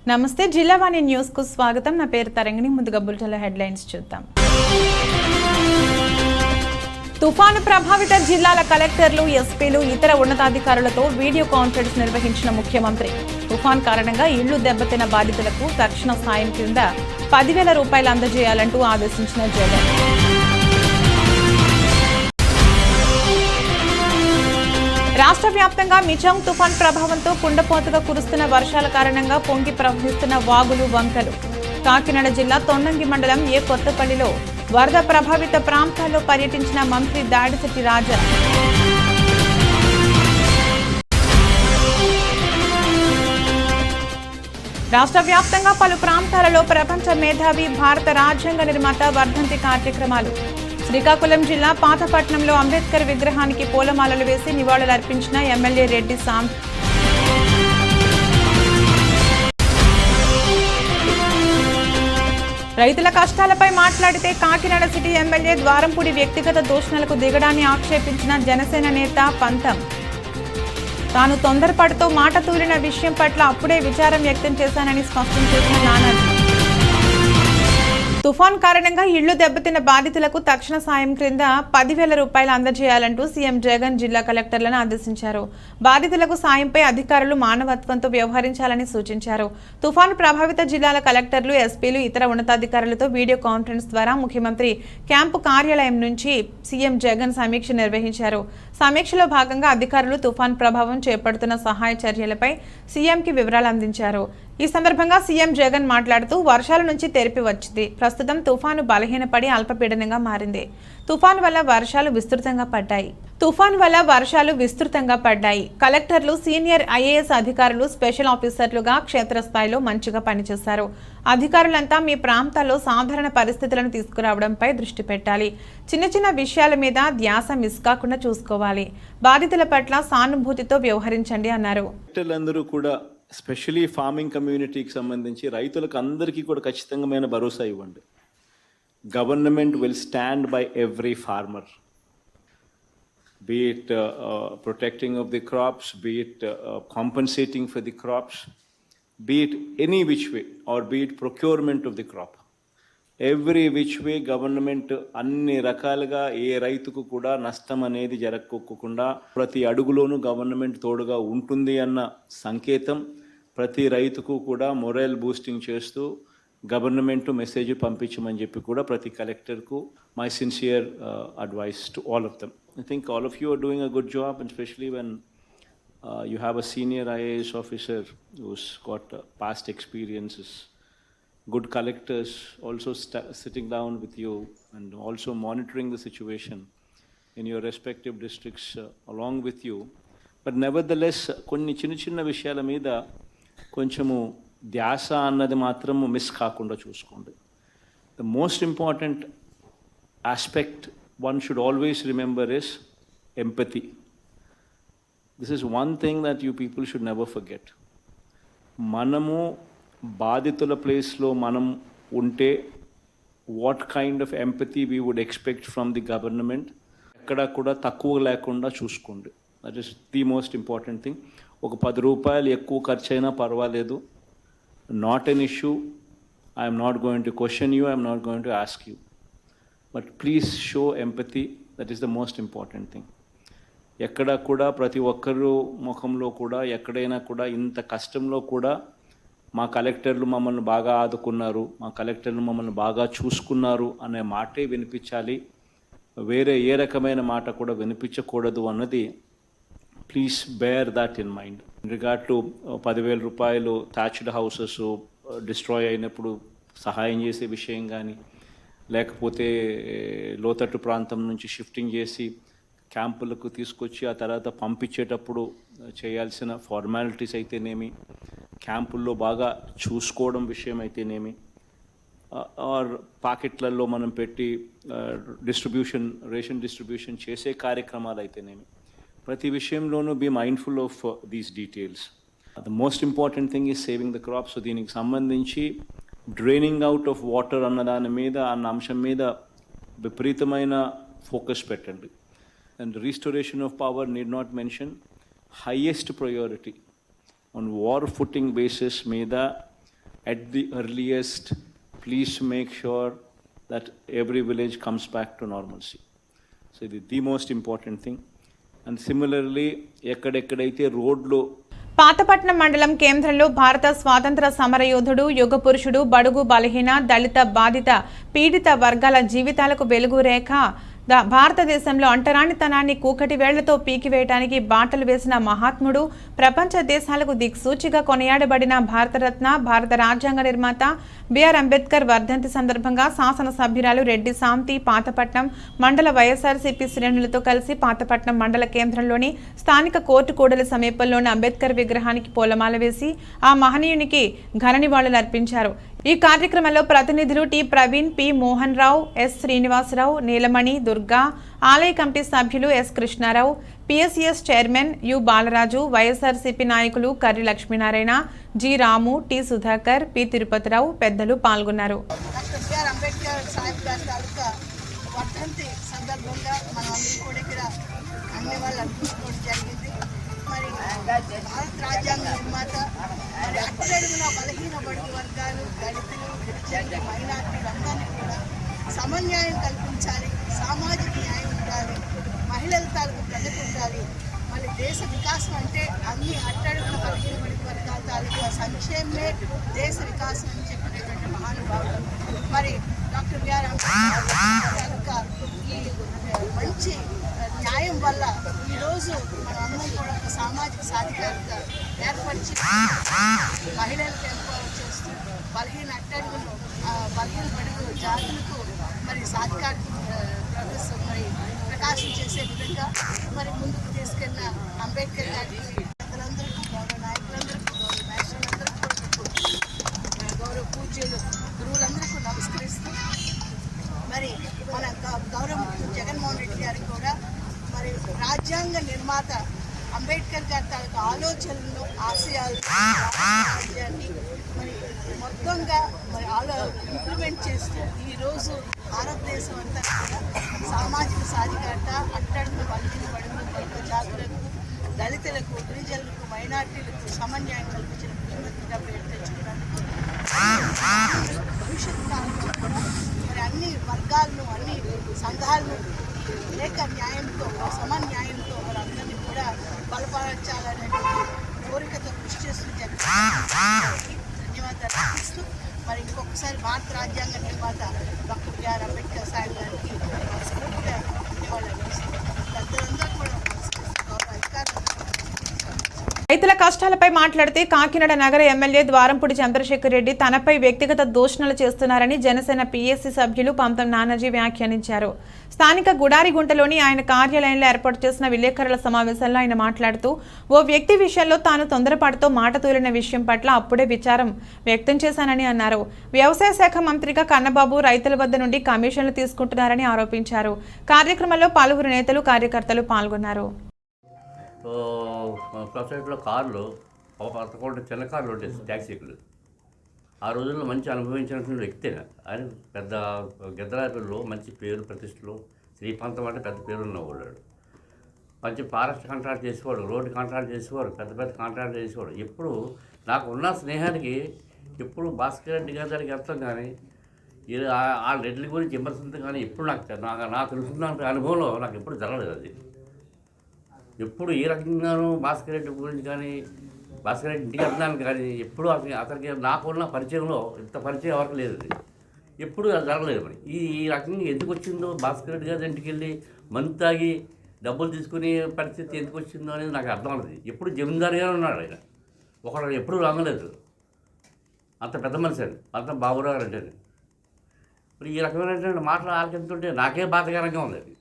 నమస్తే జిల్లావాణి న్యూస్ కు స్వాగతం. నా పేరు తరంగిణి. ముందుగా బులెటిన్ల హెడ్లైన్స్ చూద్దాం. తుఫాను ప్రభావిత జిల్లాల కలెక్టర్లు, ఎస్పీలు, ఇతర ఉన్నతాధికారులతో వీడియో కాన్ఫరెన్స్ నిర్వహించిన ముఖ్యమంత్రి తుఫాన్ కారణంగా ఇళ్లు దెబ్బతిన్న బాధితులకు తక్షణ సాయం కింద 10,000 రూపాయలు అందజేయాలంటూ ఆదేశించిన జగన్. రాష్ట్ర వ్యాప్తంగా మిచాంగ్ తుఫాన్ ప్రభావంతో కుండపోతగా కురుస్తున్న వర్షాల కారణంగా పొంగి ప్రవహిస్తున్న వాగులు, వంకలు. కాకినాడ జిల్లా తొండంగి మండలం కొత్తపల్లిలో వరద ప్రభావిత ప్రాంతాల్లో పర్యటించిన మంత్రి దాడిశెట్టి రాజా. రాష్ట్ర వ్యాప్తంగా పలు ప్రాంతాలలో ప్రపంచ మేధావి, భారత రాజ్యాంగ నిర్మాత వర్ధంతి కార్యక్రమాలు. శ్రీకాకుళం జిల్లా పాతపట్నంలో అంబేద్కర్ విగ్రహానికి పూలమాలలు వేసి నివాళులర్పించిన ఎమ్మెల్యే రెడ్డి సాం. రైతుల కష్టాలపై మాట్లాడితే కాకినాడ సిటీ ఎమ్మెల్యే ద్వారంపూడి వ్యక్తిగత దూషణలకు దిగడాన్ని ఆక్షేపించిన జనసేన నేత పంతం. తాను తొందరపాటుతో మాట తూలిన విషయం పట్ల అప్పుడే విచారం వ్యక్తం చేశానని స్పష్టం చేసిన నానాజీ. తుఫాన్ కారణంగా ఇళ్లు దెబ్బతిన్న బాధితులకు తక్షణ సాయం క్రింద 10,000 రూపాయలు అందజేయాలంటూ సీఎం జగన్ జిల్లా కలెక్టర్లను ఆదేశించారు. బాధితులకు సాయంపై అధికారులు మానవత్వంతో వ్యవహరించాలని సూచించారు. తుఫాను ప్రభావిత జిల్లాల కలెక్టర్లు, ఎస్పీలు, ఇతర ఉన్నతాధికారులతో వీడియో కాన్ఫరెన్స్ ద్వారా ముఖ్యమంత్రి క్యాంపు కార్యాలయం నుంచి సీఎం జగన్ సమీక్ష నిర్వహించారు. సమీక్షలో భాగంగా అధికారులు తుఫాన్ ప్రభావం చేపడుతున్న సహాయ చర్యలపై సీఎంకి వివరాలు అందించారు. ఈ సందర్భంగా సీఎం జగన్ మాట్లాడుతూ వర్షాల నుంచి తెరిపి వచ్చింది. ప్రస్తుతం తుఫాను బలహీనపడి అల్పపీడనంగా మారింది. తుఫాను వల్ల వర్షాలు విస్తృతంగా పడ్డాయి. కలెక్టర్లు, సీనియర్ ఐఏఎస్ అధికారులు, స్పెషల్ ఆఫీసర్లుగా క్షేత్రస్థాయిలో మంచిగా పనిచేశారు. అధికారులంతా మీ ప్రాంతాల్లో సాధారణ పరిస్థితులను తీసుకురావడంపై దృష్టి పెట్టాలి. చిన్న చిన్న విషయాల మీద ధ్యాస మిస్ కాకుండా చూసుకోవాలి. బాధితుల పట్ల సానుభూతితో వ్యవహరించండి అన్నారు. ఎస్పెషలీ ఫార్మింగ్ కమ్యూనిటీకి సంబంధించి రైతులకు అందరికీ కూడా ఖచ్చితంగా భరోసా ఇవ్వండి. Government will stand by every farmer, be it protecting of the crops, be it compensating for the crops, be it any which way, or be it procurement of the crop. Every which way government అన్ని రకాలుగా ఏ రైతుకు కూడా నష్టం అనేది జరగకోకుండా ప్రతి అడుగులోనూ government తోడుగా ఉంటుంది అన్న సంకేతం ప్రతి రైతుకు కూడా మొరల్ బూస్టింగ్ చేస్తూ గవర్నమెంట్ మెసేజ్ పంపించమని చెప్పి కూడా ప్రతి కలెక్టర్కు my sincere advice to all of them. I think all of you are doing a good job, and especially when you have a senior IAS officer who's got past experiences, good collectors also sitting down with you and also monitoring the situation in your respective districts along with you. But nevertheless, కొన్ని చిన్న విషయాల మీద కొంచెము ధ్యాస అన్నది మాత్రం miss కాకుండా చూసుకోండి. The most important aspect one should always remember is empathy. This is one thing that you people should never forget. Manamu బాధితుల ప్లేస్లో మనం ఉంటే what kind of empathy we would expect from the government ఎక్కడ కూడా తక్కువ లేకుండా చూసుకోండి. That is the most important thing. ఒక 10 రూపాయలు ఎక్కువ ఖర్చు అయినా పర్వాలేదు, not an issue. I'm not going to question you, I'm not going to ask you, but please show empathy. That is the most important thing. ఎక్కడ కూడా ప్రతి ఒక్కరు ముఖంలో కూడా ఎక్కడైనా కూడా ఇంత కష్టంలో కూడా మా కలెక్టర్లు మమ్మల్ని బాగా ఆదుకున్నారు, మా కలెక్టర్లు మమ్మల్ని బాగా చూసుకున్నారు అనే మాటే వినిపించాలి. వేరే ఏ రకమైన మాట కూడా వినిపించకూడదు అన్నది please bear that in mind. In regard to 10,000 రూపాయలు థ్యాచ్డ్ హౌసెస్ డిస్ట్రాయ్ అయినప్పుడు సహాయం చేసే విషయం కానీ, లేకపోతే లోతట్టు ప్రాంతం నుంచి షిఫ్టింగ్ చేసి క్యాంపులకు తీసుకొచ్చి ఆ తర్వాత పంపించేటప్పుడు చేయాల్సిన ఫార్మాలిటీస్ అయితేనేమి, క్యాంపుల్లో బాగా చూసుకోవడం విషయం అయితేనేమి, ఆర్ పాకెట్లలో మనం పెట్టి రేషన్ డిస్ట్రిబ్యూషన్ చేసే కార్యక్రమాలు అయితేనేమి, ప్రతి విషయంలోనూ be mindful of these details. The most important thing is saving the crops. So దీనికి సంబంధించి డ్రైనింగ్ అవుట్ ఆఫ్ వాటర్ అన్న దాని మీద, అన్న అంశం మీద విపరీతమైన ఫోకస్ పెట్టండి. And restoration of power need not mention. Highest priority on war footing basis మీద at the earliest, please make sure that every village comes back to normalcy. So the most important thing. And similarly, ఎక్కడెక్కడైతే రోడ్లో పాతపట్నం మండలం కేంద్రంలో భారత స్వాతంత్ర సమరయోధుడు యుగ పురుషుడు బడుగు బలహీన దళిత బాధిత పీడిత వర్గాల జీవితాలకు వెలుగు రేఖ భారతదేశంలో అంటరానితనాన్ని కూకటి వేళ్లతో పీకివేయడానికి బాటలు వేసిన మహాత్ముడు, ప్రపంచ దేశాలకు దిక్సూచిగా కొనియాడబడిన భారతరత్న భారత రాజ్యాంగ నిర్మాత బిఆర్ అంబేద్కర్ వర్ధంతి సందర్భంగా శాసనసభ్యురాలు రెడ్డి శాంతి పాతపట్నం మండల వైఎస్ఆర్సీపీ శ్రేణులతో కలిసి పాతపట్నం మండల కేంద్రంలోని స్థానిక కోర్టు కూడలి సమీపంలోని అంబేద్కర్ విగ్రహానికి పూలమాల వేసి ఆ మహనీయునికి ఘన నివాళులు అర్పించారు. ఈ కార్యక్రమంలో ప్రతినిధులు T Praveen, P Mohan Rao, S Srinivasarao, Neelamani, Durga, ఆలయ కమిటీ సభ్యులు S Krishnarao, PSCS chairman U Balaraju, YSRCP నాయకులు Karri Lakshminarayana, G Ramu, T Sudhakar, P Tirupatirao పెద్దలు పాల్గొన్నారు. భారత రాజ్యాంగ నిర్మాత మరి అట్టడుగున బలహీన బడుగు వర్గాలు, దళితులు, గిరిజనులు, మైనార్టీలందరినీ కూడా సమన్యాయం కల్పించాలి, సామాజిక న్యాయం ఉండాలి, మహిళల తాలూకు ప్రగతి ఉండాలి. మరి దేశ వికాసం అంటే అన్ని అట్టడుగున బలహీన బడుగు వర్గాల తాలూకు సంక్షేమమే దేశ వికాసం అని చెప్పినటువంటి మహానుభావులు మరి డాక్టర్ బిఆర్ అంబేద్కర్ ఈ మంచి న్యాయం వల్ల ఈరోజు మనం అందరం కూడా ఒక సామాజిక సాధికారత ఏర్పరిచి మహిళలకు ఎంపవర్ చేస్తూ బలహీన అట్టడుగులు బలహీన బడుగు జాతులకు మరి సాధికారత మరి ప్రకాశం చేసే విధంగా మరి ముందుకు తీసుకెళ్ళిన అంబేద్కర్ గారికి పెద్దలందరికీ, గౌరవ నాయకులందరికీ, గౌరవ నేషనలందరికీ, గౌరవ పూజ్యులు గురువులందరికీ నమస్కరిస్తూ మరి మన గౌరవ జగన్మోహన్ రెడ్డి గారికి కూడా మరి రాజ్యాంగ నిర్మాత అంబేద్కర్ గారి తాలూకు ఆలోచనలను, ఆశయాలు రాజ్యాన్ని మరి మొత్తంగా మరి ఇంప్లిమెంట్ చేస్తూ ఈరోజు భారతదేశం అంతా కూడా సామాజిక సాధికారత, అట్టడుగున బలహీన బడుగు జాతులకు, దళితులకు, గిరిజనులకు, మైనార్టీలకు సమన్యాయం కల్పించిన ముఖ్యమంత్రిగా పేరు తెచ్చుకున్నందుకు భవిష్యత్ కాలంలో కూడా మరి అన్ని వర్గాలను, అన్ని సంఘాలను ఏక న్యాయంతో, సమన్యాయంతో వారందరినీ కూడా బలపరచాలనేటువంటి కోరికతో కృషి చేస్తూ ధన్యవాదాలు అర్పిస్తూ మరి ఇంకొకసారి భారత రాజ్యాంగ నిర్మాత డాక్టర్ బిఆర్ అంబేద్కర్ సాహెబ్ గారికి స్ఫూర్తిగా ధన్యవాదాలు అర్పిస్తూ పెద్దలందరూ కూడా గౌరవ అధికారులు రైతుల కష్టాలపై మాట్లాడితే కాకినాడ నగర ఎమ్మెల్యే ద్వారంపూడి చంద్రశేఖర్ రెడ్డి తనపై వ్యక్తిగత దూషణలు చేస్తున్నారని జనసేన పీఎస్సీ సభ్యులు పంతం నానాజీ వ్యాఖ్యానించారు. స్థానిక గుడారిగుంటలోని ఆయన కార్యాలయంలో ఏర్పాటు చేసిన విలేకరుల సమావేశంలో ఆయన మాట్లాడుతూ ఓ వ్యక్తి విషయంలో తాను తొందరపాటుతో మాట తూలిన విషయం పట్ల అప్పుడే విచారం వ్యక్తం చేశానని అన్నారు. వ్యవసాయ శాఖ మంత్రిగా కన్నబాబు రైతుల వద్ద నుండి కమిషన్లు తీసుకుంటున్నారని ఆరోపించారు. కార్యక్రమంలో పలువురు నేతలు, కార్యకర్తలు పాల్గొన్నారు. సొసైటీలో కార్లు పదకొండు చిన్న కార్లు ఉంటాయి, ట్యాక్సీలు. ఆ రోజుల్లో మంచి అనుభవించినటువంటి వ్యక్తే ఆయన. పెద్ద గిద్దరాపిల్లో మంచి పేరు ప్రతిష్టలు, శ్రీపంతం అంటే పెద్ద పేరు ఉన్నవాడు. మంచి ఫారెస్ట్ కాంట్రాక్ట్ చేసేవాడు, రోడ్డు కాంట్రాక్ట్ చేసేవాడు, పెద్ద పెద్ద కాంట్రాక్ట్ చేసేవాడు. ఎప్పుడు నాకు ఉన్న స్నేహానికి ఎప్పుడు భాస్కర్ రెడ్డి గారి దగ్గరికి వెళ్తాం కానీ ఆ రెడ్ల గురించి విమర్శించడం కానీ ఎప్పుడు నాకు తెలుసున్న అనుభవంలో నాకు ఎప్పుడు జరగలేదు. అది ఎప్పుడు ఏ రకంగానూ భాస్కర్ రెడ్డి గురించి కానీ, భాస్కర్ రెడ్డి ఇంటికి వెళ్తున్నాను కానీ ఎప్పుడు అతనికి నాకున్న పరిచయంలో ఇంత పరిచయం ఎవరికి లేదు. ఎప్పుడు అది జరగలేదు. మరి ఈ రకంగా ఎందుకు వచ్చిందో, భాస్కర్ రెడ్డి గారి ఇంటికి వెళ్ళి మందు తాగి డబ్బులు తీసుకునే పరిస్థితి ఎందుకు వచ్చిందో అనేది నాకు అర్థం అవుతుంది. ఎప్పుడు జమీందారుగానే ఉన్నాడు ఆయన, ఒకడు ఎప్పుడు రాగలేదు. అంత పెద్ద మనిషి అండి, అంత బాబురావు అంటే. ఇప్పుడు ఈ రకమైనటువంటి మాటలు ఆలకిస్తుంటే నాకే బాధకరంగా ఉంది. అది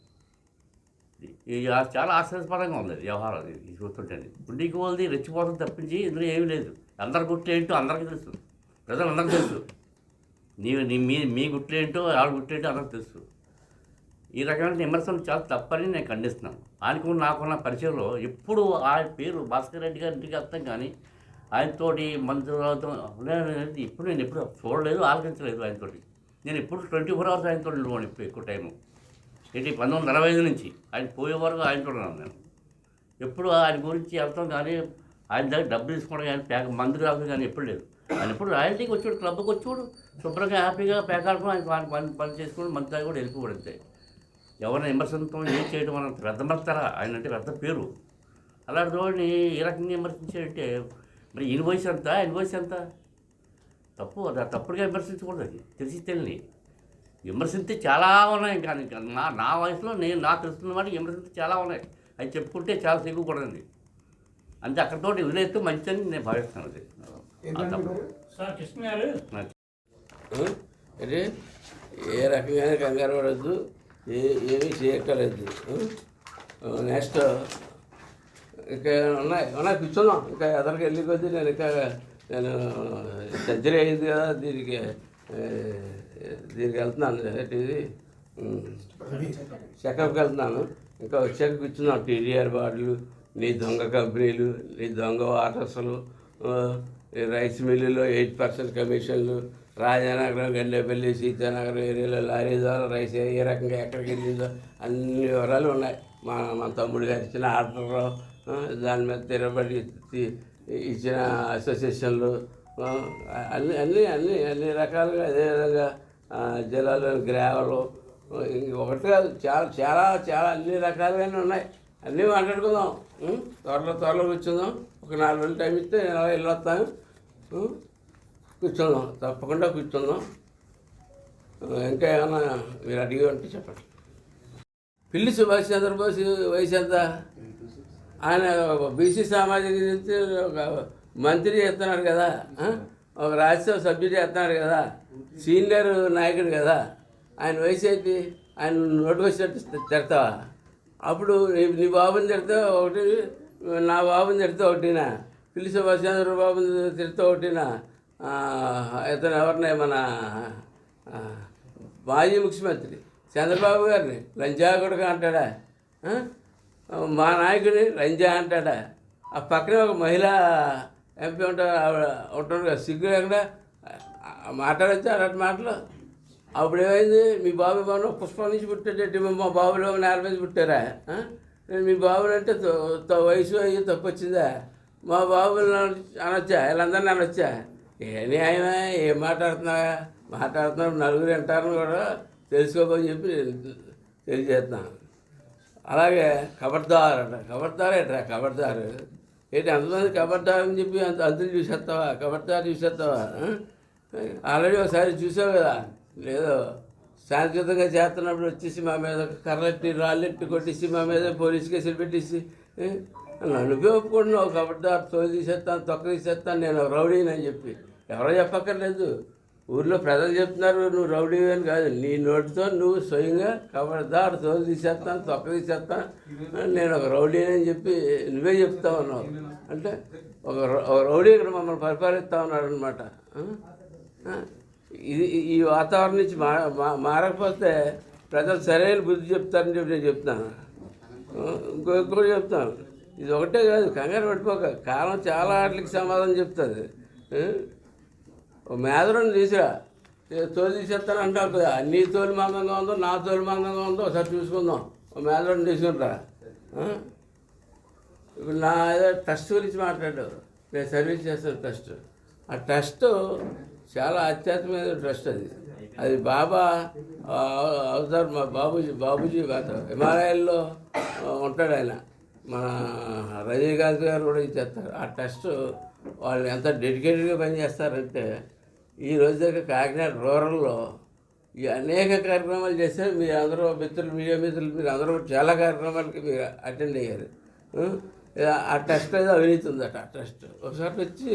చాలా ఆశ్చర్యపరంగా ఉంది వ్యవహారం. అది చూస్తుంటే ఉండికి వాళ్ళది రెచ్చిపోతుంది తప్పించి ఇందులో ఏమీ లేదు. అందరి గుట్లు ఏంటో అందరికీ తెలుసు, ప్రజలందరికీ తెలుసు. మీ గుట్లు ఏంటో ఆవిడ గుట్లు ఏంటో అందరికీ తెలుసు. ఈ రకమైన విమర్శలు చాలా తప్పని నేను ఖండిస్తున్నాను. ఆయనకు నాకున్న పరిచయంలో ఎప్పుడు ఆయన పేరు భాస్కర్ రెడ్డి గారి ఇంటికి వస్తాం కానీ ఆయనతోటి మంత్రులతో ఇప్పుడు నేను ఎప్పుడు చూడలేదు, ఆలోచించలేదు ఆయనతోటి. నేను ఎప్పుడు 24 hours ఆయనతో ఉండిపోను. ఇప్పుడు ఎక్కువ టైము 1945 నుంచి ఆయన పోయే వరకు ఆయనతో ఉన్నాను. నేను ఎప్పుడు ఆయన గురించి వెళ్తాం కానీ ఆయన దగ్గర డబ్బులు తీసుకోవడం కానీ మందు రాకుండా కానీ ఎప్పుడు లేదు. ఆయన ఎప్పుడు రాయల్టీకి వచ్చాడు, క్లబ్కి వచ్చాడు, శుభ్రంగా హ్యాపీగా పేకాడుకుని ఆయన పని చేసుకుని మంచి దగ్గర కూడా వెళ్ళిపోవడంతే. ఎవరిని విమర్శించడం ఏం చేయడం అన్న వ్యర్థమర్తారా, ఆయన అంటే వ్యర్థ పేరు. అలాంటి వాడిని ఏ రకంగా విమర్శించాడంటే మరి ఈయన వయసు ఎంత, ఆయన వయసు ఎంత? తప్పు, అది తప్పుడుగా విమర్శించకూడదు. అది తెలిసి తెలియని విమర్శించి చాలా ఉన్నాయి. కానీ నా వయసులో నాకు తెలుస్తున్న వాటికి విమర్శించి చాలా ఉన్నాయి. అవి చెప్పుకుంటే చాలా సిగ్గుకూడదండి. అంతే, అక్కడితోటి వదిలేస్తే మంచిదని నేను భావిస్తాను. అది అంటే ఏ రకంగా కంగారు పడద్దు, ఏమీ చేయక్కర్లేదు. నెక్స్ట్ ఇంకా ఉన్నాయి కూర్చున్నాం. ఇంకా ఎదరికి వెళ్ళి కొద్దీ నేను సర్జరీ అయింది కదా, దీనికి వెళ్తున్నాను. ఇది చెకప్కి వెళ్తున్నాను. ఇంకా వచ్చాక కూర్చున్నాం. టీడీఆర్ బార్డులు, నీ దొంగ కంపెనీలు, నీ దొంగ వాటర్స్లు, రైస్ మిల్లులో 8% కమిషన్లు, రాజానగరం, గండేపల్లి, సీతానగరం ఏరియాలో లారీ ద్వారా రైస్ ఏ రకంగా ఎక్కడికి వెళ్ళిందో అన్ని వివరాలు ఉన్నాయి. మా తమ్ముడు గారు ఇచ్చిన ఆర్డర్, దాని మీద తిరబడి ఇచ్చిన అసోసియేషన్లు, అన్ని రకాలుగా. అదేవిధంగా జిల్లాలోని గ్రావలు, ఒకటి కాదు, చాలా చాలా చాలా అన్ని రకాలుగానే ఉన్నాయి. అన్నీ మాట్లాడుకుందాం. త్వరలో కూర్చుందాం. ఒక 4 రోజులు టైం ఇస్తే నేను అలా వెళ్ళొస్తాను. కూర్చుందాం, తప్పకుండా కూర్చుందాం. ఇంకా ఏమన్నా మీరు అడిగి ఉంటే చెప్పండి. పిల్లి సుభాష్ చంద్రబోస్ వయసు ఎంత? ఆయన బీసీ సామాజిక ఒక మంత్రి చేస్తున్నాడు కదా, ఒక రాజ్యసభ సభ్యుడు చేస్తున్నాడు కదా, సీనియర్ నాయకుడు కదా. ఆయన వయసు ఏంటి? ఆయన నోటుకు వచ్చినట్టు తిడతావా? అప్పుడు నీ బాబుని తిడితే ఒకటి, నా బాబుని తిడితే ఒకటినా, పిల్లి సుభాష్ చంద్రబాబుని తిడితే ఒకటినా, ఇతను ఎవరిని మన మాజీ ముఖ్యమంత్రి చంద్రబాబు గారిని లంజా కొడుకు అంటాడా? మా నాయకుడిని లంజా అంటాడా? ఆ పక్కనే ఒక మహిళా ఎంపీ ఉంటాడు కదా, సిగ్గు ఎక్కడ మాట్లాడచ్చు అలాంటి మాటలు. అప్పుడు ఏమైంది? మీ బాబు బాబు పుష్పం నుంచి పుట్టేటట్టు మా బాబులో నేల మీద పుట్టారా? మీ బాబులు అంటే వయసు అయ్యి తప్పు వచ్చిందా? మా బాబులు అనొచ్చా? వీళ్ళందరినీ అనొచ్చా? ఏ న్యాయమే? ఏం మాట్లాడుతున్నారు నలుగురు వింటారని కూడా తెలుసుకోమని చెప్పి తెలియజేస్తున్నాను. అలాగే ఖబర్దార్ అంట. ఖబర్దార్ ఏంట్రా ఖబర్దారు? ఏంటి అంతమంది ఖబర్దార్ అని చెప్పి అంతులు చూసేస్తావా? ఖబర్దార్ చూసేస్తావా? ఆల్రెడీ ఒకసారి చూసావు కదా, లేదో శాంతియుతంగా చేస్తున్నప్పుడు వచ్చేసి మా మీద కర్రెట్టి రాళ్ళెట్టి కొట్టేసి మా మీద పోలీసు కేసులు పెట్టేసి నన్ను ఒప్పుకుంటున్నావు. ఖబర్దార్, తోలు తీసేస్తాను, తొక్క తీసేస్తాను, నేను రౌడీని అని చెప్పి. ఎవరో చెప్పక్కర్లేదు, ఊర్లో ప్రజలు చెప్తున్నారు నువ్వు రౌడీ అని కాదు. నీ నోటితో నువ్వు స్వయంగా ఖబర్దార్, తోలు తీసేస్తాను, తొక్క తీసేస్తాను, నేను ఒక రౌడీ అని చెప్పి నువ్వే చెప్తా ఉన్నావు. అంటే ఒక రౌడీ ఇక్కడ మమ్మల్ని పరిపాలిస్తూ ఉన్నాడు అనమాట. ఈ వాతావరణం నుంచి మారకపోతే ప్రజలు సరైన బుద్ధి చెప్తారని చెప్పి నేను చెప్తాను. ఇంకొకటి చెప్తాను, ఇది ఒకటే కాదు, కంగారు పడిపోక. కాలం చాలా వాటికి సమాధానం చెప్తుంది. ఓ మేదరం తీసిరా, తోలు తీసేస్తాను అంటావు కదా, నీ తోలు మందంగా ఉందో నా తోలు మందంగా ఉందో ఒకసారి చూసుకుందాం. ఓ మేదరం తీసుకుంటా. ఇప్పుడు నా ఏదో ట్రస్ట్ గురించి మాట్లాడావు. నేను సర్వీస్ చేస్తాను ట్రస్ట్. ఆ ట్రస్ట్ చాలా ఆధ్యాత్మికమైన ట్రస్ట్. అది బాబా అవుతారు. మా బాబూజీ హిమాలయాల్లో ఉంటాడు ఆయన. మన రజనీకాంత్ గారు కూడా చేస్తారు. ఆ ట్రస్ట్ వాళ్ళు ఎంత డెడికేటెడ్గా పనిచేస్తారంటే, ఈ రోజు దగ్గర కాకినాడ రూరల్లో ఈ అనేక కార్యక్రమాలు చేశారు. మీరు అందరూ మిత్రులు, మీడియా మిత్రులు, మీరు అందరూ చాలా కార్యక్రమాలకి మీరు అటెండ్ అయ్యారు. ఆ ట్రస్ట్ ఏదో అవినీతి ఉందట. ఆ ట్రస్ట్ ఒకసారి వచ్చి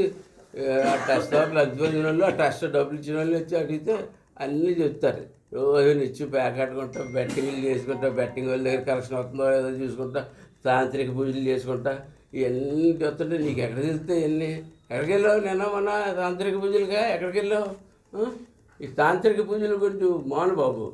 ఆ ట్రస్ట్ వాళ్ళు అద్భుతమైన వాళ్ళు, ఆ ట్రస్ట్ డబ్బులు ఇచ్చిన వాళ్ళు వచ్చి అడిగితే అన్నీ చెప్తారు. రోజు ఇచ్చి ప్యాకెట్టుకుంటా, బెట్టింగ్లు చేసుకుంటా, బెట్టింగ్ వాళ్ళ దగ్గర కలెక్షన్ అవుతుందో ఏదో చూసుకుంటా, తాంత్రిక పూజలు చేసుకుంటా, ఇవన్నీ చెప్తుంటే నీకు ఎక్కడ తెలుస్తాయి ఇవన్నీ? ఎక్కడికి వెళ్ళావు? నేను మన తాంత్రిక పూజలుగా ఎక్కడికి వెళ్ళావు? ఈ తాంత్రిక పూజల గురించి మాను బాబు.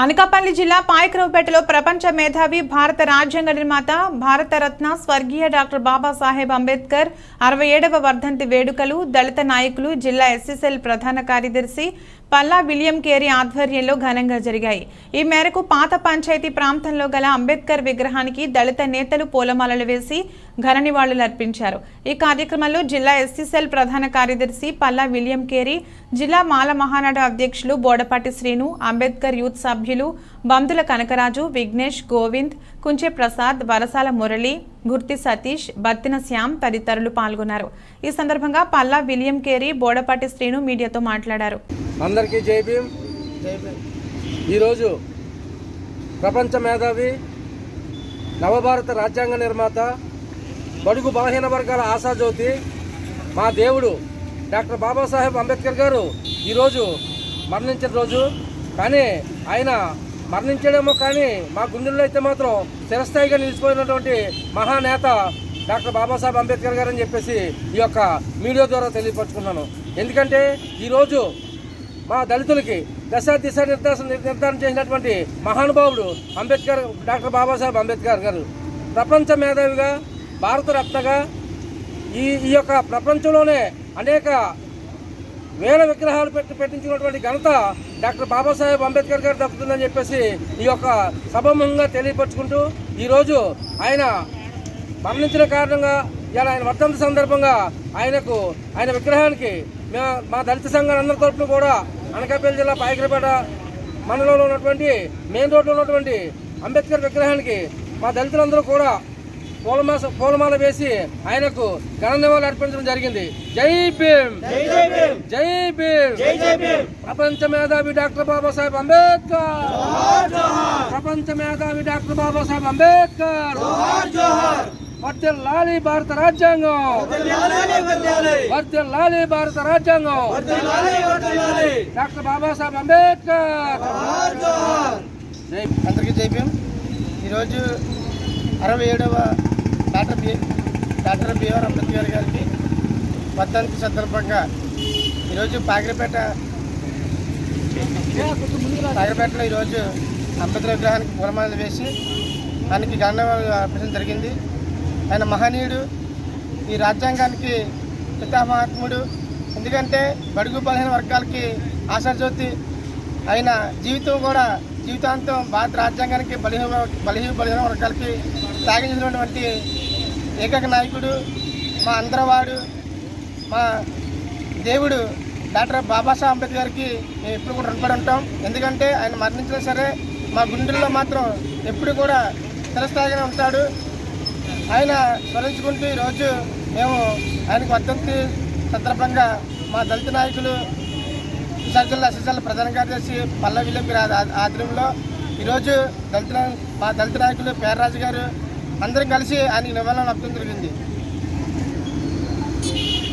అనకాపల్లి జిల్లా పాయకరావుపేటలో ప్రపంచ మేధావి, భారత రాజ్యాంగ నిర్మాత, భారతరత్న స్వర్గీయ డాక్టర్ బాబాసాహెబ్ అంబేద్కర్ 67వ వర్ధంతి వేడుకలు దళిత నాయకులు, జిల్లా ఎస్ఎస్ఎల్ ప్రధాన కార్యదర్శి పల్లా విలియం కేరీ ఆధ్వర్యంలో ఘనంగా జరిగాయి. ఈ మేరకు పాత పంచాయతీ ప్రాంతంలో గల అంబేద్కర్ విగ్రహానికి దళిత నేతలు పూలమాలలు వేసి ఘన నివాళులర్పించారు. ఈ కార్యక్రమంలో జిల్లా ఎస్సీ సెల్ ప్రధాన కార్యదర్శి పల్లా విలియం కేరీ, జిల్లా మాల మహానాడు అధ్యక్షులు బోడపాటి శ్రీను, అంబేద్కర్ యూత్ సభ్యులు బందుల కనకరాజు, విఘ్నేష్, గోవింద్, కుంచె ప్రసాద్, వరసాల మురళి, గుర్తి సతీష్, బత్తిన శ్యామ్ తదితరులు పాల్గొన్నారు. ఈ సందర్భంగా పల్లా విలియం కేరీ, బోడపాటి శ్రీను మీడియాతో మాట్లాడారు. అందరికీ జై భీమ్. ఈరోజు ప్రపంచ మేధావి, నవభారత రాజ్యాంగ నిర్మాత, బడుగు బలహీన వర్గాల ఆశాజ్యోతి, మా దేవుడు డాక్టర్ బాబాసాహెబ్ అంబేద్కర్ గారు ఈరోజు మరణించిన రోజు. కానీ ఆయన మరణించడేమో కానీ మా గుండెల్లో అయితే మాత్రం చిరస్థాయిగా నిలిచిపోయినటువంటి మహానేత డాక్టర్ బాబాసాహెబ్ అంబేద్కర్ గారు అని చెప్పేసి ఈ యొక్క మీడియా ద్వారా తెలియపరుచుకున్నాను. ఎందుకంటే ఈరోజు మా దళితులకి దిశ నిర్ధారణ చేసినటువంటి మహానుభావుడు అంబేద్కర్, డాక్టర్ బాబాసాహెబ్ అంబేద్కర్ గారు ప్రపంచ మేధావిగా, భారతరత్నగా ఈ యొక్క ప్రపంచంలోనే అనేక వేల విగ్రహాలు పెట్టించినటువంటి ఘనత డాక్టర్ బాబాసాహెబ్ అంబేద్కర్ గారు దక్కుతుందని చెప్పేసి ఈ యొక్క సభముఖంగా తెలియపరుచుకుంటూ ఈరోజు ఆయన మరణించిన కారణంగా ఇలా ఆయన వర్ధంతి సందర్భంగా ఆయన విగ్రహానికి మా దళిత సంఘాలందరి తరఫున కూడా అనకాపల్లి జిల్లా పాయకరపేట మండలంలో ఉన్నటువంటి మెయిన్ రోడ్లో ఉన్నటువంటి అంబేద్కర్ విగ్రహానికి మా దళితులందరూ కూడా పూలమాల వేసి ఆయనకు ఘన నివాళులు అర్పించడం జరిగింది. జై భీమ్, జై భీమ్. ప్రపంచ మేధావి డాక్టర్ బాబాసాహెబ్ అంబేద్కర్, ప్రపంచ మేధావి డాక్టర్ బాబాసాహెబ్ అంబేద్కర్. వర్ధిల్లాలి భారత రాజ్యాంగం, వర్ధిల్లాలి భారత రాజ్యాంగం. డాక్టర్ బాబాసాహెబ్ అంబేద్కర్. అందరికీ జై భీమ్. ఈరోజు 67వ డాక్టర్ బిఆర్ అంబేద్కర్ గారికి వర్ధంతి సందర్భంగా ఈరోజు పాగిరిపేటలో ఈరోజు అంబేద్కర్ విగ్రహానికి పూలమాలలు వేసి ఆయనకి ఘన నివాళులు అర్పించడం జరిగింది. ఆయన మహనీయుడు, ఈ రాజ్యాంగానికి పితామహాత్ముడు. ఎందుకంటే బడుగు బలహీన వర్గాలకి ఆశాజ్యోతి. ఆయన జీవితాంతం భారత రాజ్యాంగానికి బలహీన వర్గాలకి త్యాగం చేసినటువంటి ఏకైక నాయకుడు, మా అందరవాడు, మా దేవుడు డాక్టర్ బాబాసాహెబ్ అంబేద్కర్ గారికి మేము ఎప్పుడు కూడా రుణపడి ఉంటాం. ఎందుకంటే ఆయన మరణించినా సరే మా గుండెల్లో మాత్రం ఎప్పుడు కూడా చిరస్థాయిగానే ఉంటాడు. ఆయన స్మరించుకుంటూ ఈరోజు మేము ఆయనకు వర్ధంతి సందర్భంగా మా దళిత నాయకులు జిల్లా ఎస్ఎస్ఎల్ ప్రధాన కార్యదర్శి పల్లా విలియం కేరీ ఆధ్వర్యంలో ఈరోజు మా దళిత నాయకులు పేర్రాజు గారు అందరం కలిసి ఆయనకి నివాళులు అర్పించడం జరిగింది.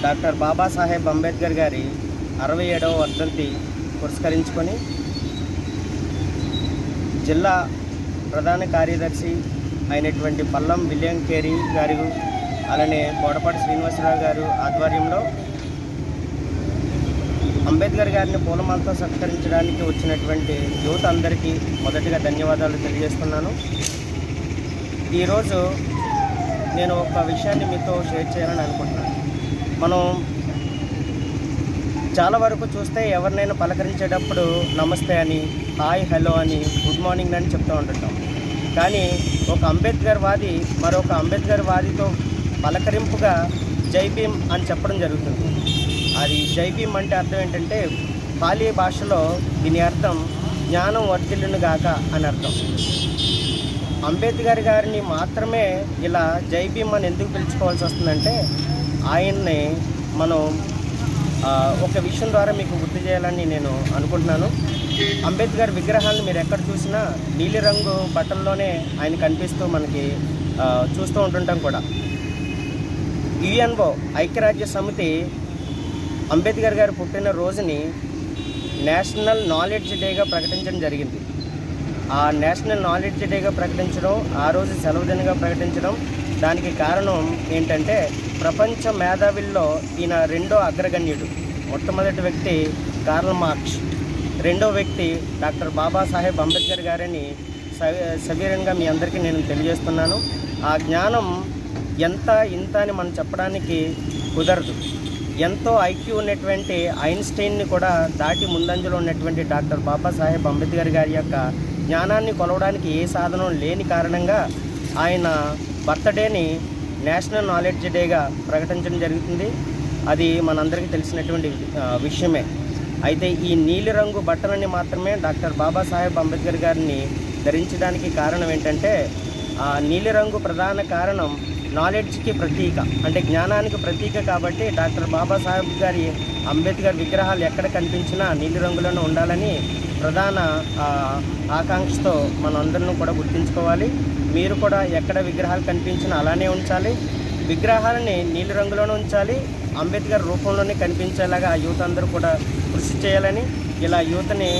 డాక్టర్ బాబాసాహెబ్ అంబేద్కర్ గారి 67వ వర్ధంతి పురస్కరించుకొని జిల్లా ప్రధాన కార్యదర్శి అయినటువంటి పల్లం విలియం కేరీ గారు, అలానే బోడపాటి శ్రీనివాసరావు గారు ఆధ్వర్యంలో అంబేద్కర్ గారిని పూలమాలతో సత్కరించడానికి వచ్చినటువంటి యువత అందరికీ మొదటిగా ధన్యవాదాలు తెలియజేస్తున్నాను. ఈరోజు నేను ఒక విషయాన్ని మీతో షేర్ చేయాలని అనుకుంటున్నాను. మనం చాలా వరకు చూస్తే ఎవరినైనా పలకరించేటప్పుడు నమస్తే అని, హాయ్, హలో అని, గుడ్ మార్నింగ్ అని చెప్తూ ఉంటుంటాం. కానీ ఒక అంబేద్కర్ వాది మరొక అంబేద్కర్ వాదితో పలకరింపుగా జై భీమ్ అని చెప్పడం జరుగుతుంది. అది జై భీమ్ అంటే అర్థం ఏంటంటే పాలీ భాషలో దీని అర్థం జ్ఞానం వర్ధిల్లును గాక అని అర్థం. అంబేద్కర్ గారిని మాత్రమే ఇలా జై భీమ్ అని ఎందుకు పిలుచుకోవాల్సి వస్తుందంటే ఆయన్ని మనం ఒక విషయం ద్వారా మీకు గుర్తు చేయాలని నేను అనుకుంటున్నాను. అంబేద్కర్ విగ్రహాలను మీరు ఎక్కడ చూసినా నీలిరంగు బట్టల్లోనే ఆయన కనిపిస్తూ మనకి చూస్తూ ఉంటుంటాం కూడా. యుఎన్ఓ ఐక్యరాజ్య సమితి అంబేద్కర్ గారు పుట్టిన రోజుని నేషనల్ నాలెడ్జ్ డేగా ప్రకటించడం జరిగింది. ఆ నేషనల్ నాలెడ్జ్ డేగా ప్రకటించడం, ఆ రోజు సెలవు దినంగా ప్రకటించడం, దానికి కారణం ఏంటంటే ప్రపంచ మేధావుల్లో ఈయన రెండో అగ్రగణ్యుడు. మొట్టమొదటి వ్యక్తి కార్ల్ మార్క్స్, రెండో వ్యక్తి డాక్టర్ బాబాసాహెబ్ అంబేద్కర్ గారని సవివరంగా మీ అందరికీ నేను తెలియజేస్తున్నాను. ఆ జ్ఞానం ఎంత ఇంత అని మనం చెప్పడానికి కుదరదు. ఎంతో ఐక్యూ ఉన్నటువంటి ఐన్స్టైన్ని కూడా దాటి ముందంజలో ఉన్నటువంటి డాక్టర్ బాబాసాహెబ్ అంబేద్కర్ గారి యొక్క జ్ఞానాన్ని కొలవడానికి ఏ సాధనం లేని కారణంగా ఆయన బర్త్డేని నేషనల్ నాలెడ్జ్ డేగా ప్రకటించడం జరుగుతుంది. అది మనందరికీ తెలిసినటువంటి విషయమే. అయితే ఈ నీలిరంగు బట్టలని మాత్రమే డాక్టర్ బాబాసాహెబ్ అంబేద్కర్ గారిని ధరించడానికి కారణం ఏంటంటే ఆ నీలిరంగు ప్రధాన కారణం నాలెడ్జ్కి ప్రతీక, అంటే జ్ఞానానికి ప్రతీక. కాబట్టి డాక్టర్ బాబాసాహెబ్ గారి అంబేద్కర్ విగ్రహాలు ఎక్కడ కనిపించినా నీలిరంగులోనే ఉండాలని ప్రధాన ఆకాంక్షతో మనందరం కూడా గుర్తుంచుకోవాలి. మీరు కూడా ఎక్కడ విగ్రహాలు కనిపించినా అలానే ఉంచాలి, విగ్రహాలని నీలిరంగులోనే ఉంచాలి, అంబేద్కర్ రూపంలోనే కనిపించేలాగా యూత్ అందరూ కూడా కృషి చేయాలని ఇలా యూత్ని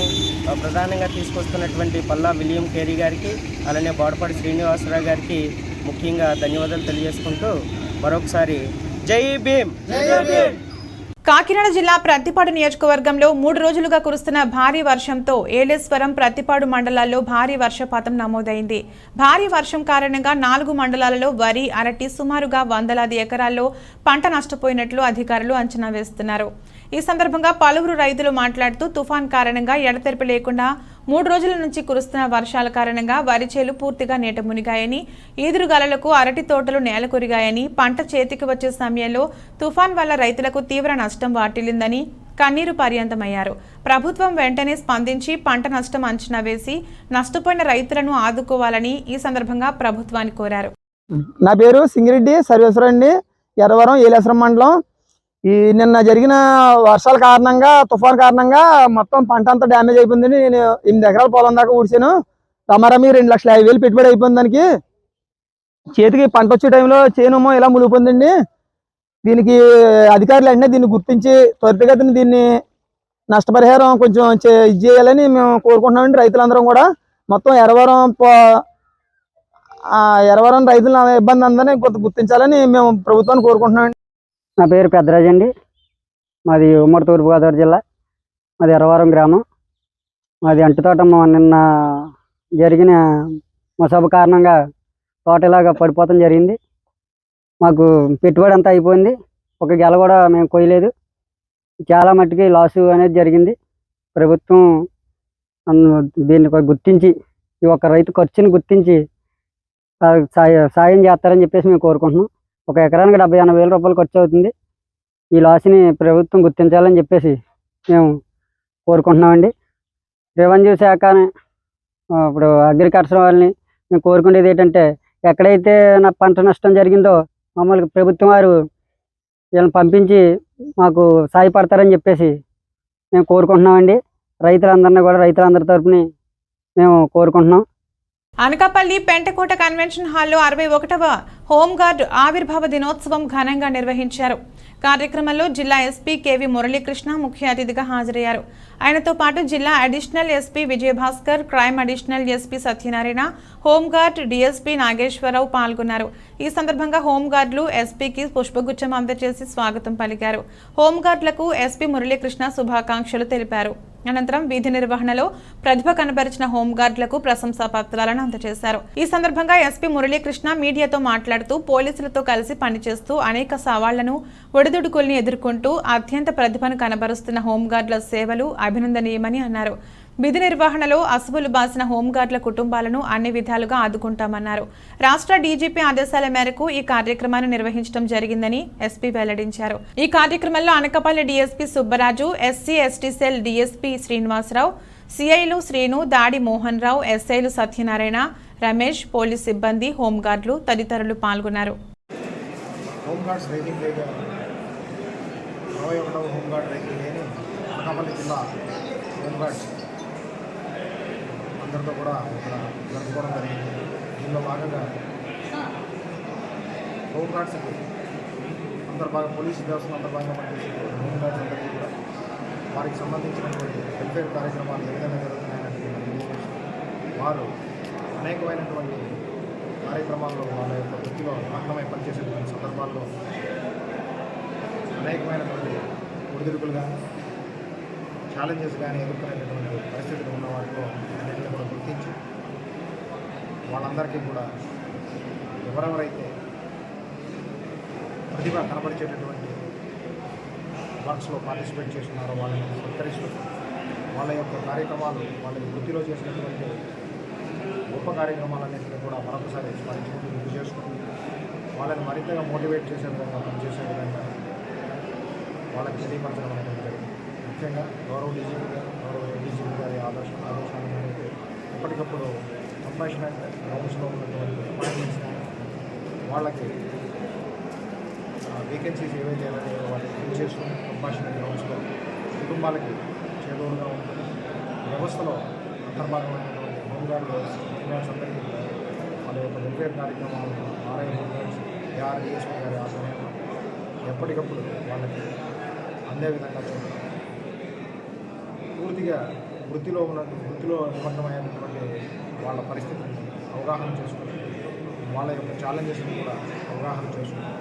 ప్రధానంగా తీసుకొస్తున్నటువంటి పల్లా విలియం కేరీ గారికి అలానే బోడపాటి శ్రీనివాసరావు గారికి ముఖ్యంగా ధన్యవాదాలు తెలియజేసుకుంటూ మరొకసారి జై భీమ్. కాకినాడ జిల్లా ప్రత్తిపాడు నియోజకవర్గంలో 3 రోజులుగా కురుస్తున్న భారీ వర్షంతో ఏలేశ్వరం, ప్రత్తిపాడు మండలాల్లో భారీ వర్షపాతం నమోదైంది. భారీ వర్షం కారణంగా 4 మండలాలలో వరి, అరటి సుమారుగా 100 ఎకరాల్లో పంట నష్టపోయినట్లు అధికారులు అంచనా వేస్తున్నారు. ఈ సందర్భంగా పలువురు రైతులు మాట్లాడుతూ తుఫాన్ కారణంగా ఎడతెరిపి లేకుండా 3 రోజుల నుంచి కురుస్తున్న వర్షాల కారణంగా వరి చేలు పూర్తిగా నీట మునిగాయని, ఈదురుగాలులకు అరటి తోటలు నేలకొరిగాయని, పంట చేతికి వచ్చే సమయంలో తుఫాన్ వల్ల రైతులకు తీవ్ర నష్టం వాటిల్లిందని కన్నీరు పర్యంతమయ్యారు. ప్రభుత్వం వెంటనే స్పందించి పంట నష్టం అంచనా వేసి నష్టపోయిన రైతులను ఆదుకోవాలని ఈ సందర్భంగా ప్రభుత్వాన్ని కోరారు. నా పేరు సింగిరెడ్డి సర్వేశ్వర అండి, ఎర్రవరం ఏలేశ్వరం మండలం. ఈ నిన్న జరిగిన వర్షాల కారణంగా, తుఫాన్ కారణంగా మొత్తం పంట అంతా డ్యామేజ్ అయిపోయిందండి. నేను 8 ఎకరాల పొలం దాకా ఊడ్చాను. రమారమి 2,50,000 పెట్టుబడి అయిపోయింది. దానికి చేతికి పంట వచ్చే టైంలో చేనుమో ఇలా మునిగిపోయిందండి. దీనికి అధికారులు వెంటనే దీన్ని గుర్తించి త్వరితగతిని దీన్ని నష్టపరిహారం కొంచెం చేయాలని మేము కోరుకుంటున్నామండి. రైతులందరం కూడా మొత్తం ఎర్రవరం రైతుల ఇబ్బంది అందరినీ కొంత గుర్తించాలని మేము ప్రభుత్వాన్ని కోరుకుంటున్నామండి. నా పేరు పెద్దరాజు అండి, మాది ఉమ్మడి తూర్పుగోదావరి జిల్లా, మాది ఎర్రవరం గ్రామం. మాది అంటుతోట నిన్న జరిగిన ముసాబు కారణంగా తోటలాగా పడిపోవడం జరిగింది. మాకు పెట్టుబడి అంతా అయిపోయింది, ఒక గెల కూడా మేము కొయ్యలేదు. చాలా మట్టుకి లాసు అనేది జరిగింది. ప్రభుత్వం దీన్ని గుర్తించి ఈ ఒక్క రైతు ఖర్చుని గుర్తించి సాయం చేస్తారని చెప్పేసి మేము కోరుకుంటున్నాం. ఒక ఎకరానికి 70,000-80,000 రూపాయలు ఖర్చు అవుతుంది. ఈ లాస్ని ప్రభుత్వం గుర్తించాలని చెప్పేసి మేము కోరుకుంటున్నామండి. రెవెన్యూ శాఖని, ఇప్పుడు అగ్రికల్చర్ వాళ్ళని మేము కోరుకునేది ఏంటంటే, ఎక్కడైతే నా పంట నష్టం జరిగిందో మమ్మల్ని ప్రభుత్వం వారు వీళ్ళని పంపించి మాకు సాయపడతారని చెప్పేసి మేము కోరుకుంటున్నామండి. రైతులందరి తరపుని మేము కోరుకుంటున్నాం. అనకాపల్లి పెంటకోట కన్వెన్షన్ హాల్లో 61వ హోంగార్డ్ ఆవిర్భావ దినోత్సవం ఘనంగా నిర్వహించారు. కార్యక్రమంలో జిల్లా ఎస్పీ కేవి మురళీకృష్ణ ముఖ్య అతిథిగా హాజరయ్యారు. ఆయనతో పాటు జిల్లా additional SP Vijayabhaskar, crime additional SP Satyanarayana, home guard DSP Nageswararao పాల్గొన్నారు. ఈ సందర్భంగా హోంగార్డులు ఎస్పీకి పుష్పగుచ్చం అందజేసి స్వాగతం పలికారు. హోంగార్డులకు ఎస్పీ మురళీకృష్ణ శుభాకాంక్షలు తెలిపారు. అనంతరం విధి నిర్వహణలో ప్రతిభ కనబరిచిన హోంగార్డులకు ప్రశంసా పత్రాలను అందజేశారు. ఈ సందర్భంగా ఎస్పీ మురళీకృష్ణ మీడియాతో మాట్లాడుతూ, పోలీసులతో కలిసి పనిచేస్తూ అనేక సవాళ్లను, ఒడిదుడుకుల్ని ఎదుర్కొంటూ అత్యంత ప్రతిభను కనబరుస్తున్న హోంగార్డుల సేవలు అభినందనీయమని అన్నారు. విధి నిర్వహణలో అసువులు బాసిన హోంగార్డుల కుటుంబాలను అన్ని విధాలుగా ఆదుకుంటామన్నారు. రాష్ట్ర డీజీపీ ఆదేశాల మేరకు ఈ కార్యక్రమాన్ని నిర్వహించడం జరిగిందని ఎస్పీ వెల్లడించారు. ఈ కార్యక్రమంలో Anakapalli DSP Subbaraju, SC ST cell DSP Srinivasarao, సిఐలు శ్రీను, దాడి మోహన్ రావు, ఎస్ఐలు సత్యనారాయణ, రమేష్, పోలీస్ సిబ్బంది, హోంగార్డులు తదితరులు పాల్గొన్నారు. అందరితో కూడా ఇక్కడ జరుపుకోవడం జరిగింది. దీనిలో భాగంగా హోంగార్డ్స్కి అంతర్భాగం పోలీసు వ్యవస్థను అంతర్భాగంగా పనిచేసే హోంగార్డ్స్ అందరికీ కూడా వారికి సంబంధించినటువంటి వెల్ఫేర్ కార్యక్రమాలు ఏ విధంగా జరుగుతున్నాయనేటువంటి వారు అనేకమైనటువంటి కార్యక్రమాల్లో వాళ్ళ యొక్క వృత్తిలో మగ్నమై పనిచేసేటువంటి సందర్భాల్లో అనేకమైనటువంటి ఒడిదుడుకులు కానీ ఛాలెంజెస్ కానీ ఎదుర్కొనేటటువంటి పరిస్థితులు ఉన్న వాటిలో అన్నింటినీ కూడా గుర్తించి వాళ్ళందరికీ కూడా ఎవరెవరైతే ప్రతిభ కనబరిచేటటువంటి వర్క్స్లో పార్టిసిపేట్ చేస్తున్నారో వాళ్ళని సత్కరిస్తూ వాళ్ళ యొక్క కార్యక్రమాలు వాళ్ళ వృత్తిలో చేసినటువంటి గొప్ప కార్యక్రమాలన్నింటినీ కూడా మరొకసారి స్మరించుకుంటూ గుర్తు చేసుకుంటూ వాళ్ళని మరింతగా మోటివేట్ చేసే విధంగా పనిచేసే విధంగా వాళ్ళకి తెలియపరచడం అనేది జరిగింది. ముఖ్యంగా గౌరవ డీజీపీ గారు గౌరవ డీజీపీ గారి ఆదేశాల మేరకు ఎప్పటికప్పుడు కంపాషనెట్ గ్రౌండ్స్లో ఉన్నటువంటి అపాయింట్మెంట్స్ వాళ్ళకి వేకెన్సీస్ ఏవైతే ఉన్నాయో వాటిని ఫిల్ చేసుకుని కంపాషనెట్ గ్రౌండ్స్లో కుటుంబాలకి చేదోడుగా ఉంటుంది. వ్యవస్థలో అంతర్భాగమైనటువంటి హోంగార్డ్స్ అందరికీ వాళ్ళ యొక్క వెల్ఫేర్ కార్యక్రమాలను ఆర్ఐ హోంగార్డ్స్ ఏఆర్డిఎస్పీ గారి ఆధ్వర్యంలో ఎప్పటికప్పుడు వాళ్ళకి అందే విధంగా చూడాలి. పూర్తిగా వృత్తిలో నిమగ్నమైనటువంటి వాళ్ళ పరిస్థితిని అవగాహన చేసుకుని వాళ్ళ యొక్క ఛాలెంజెస్ని కూడా అవగాహన చేసుకుని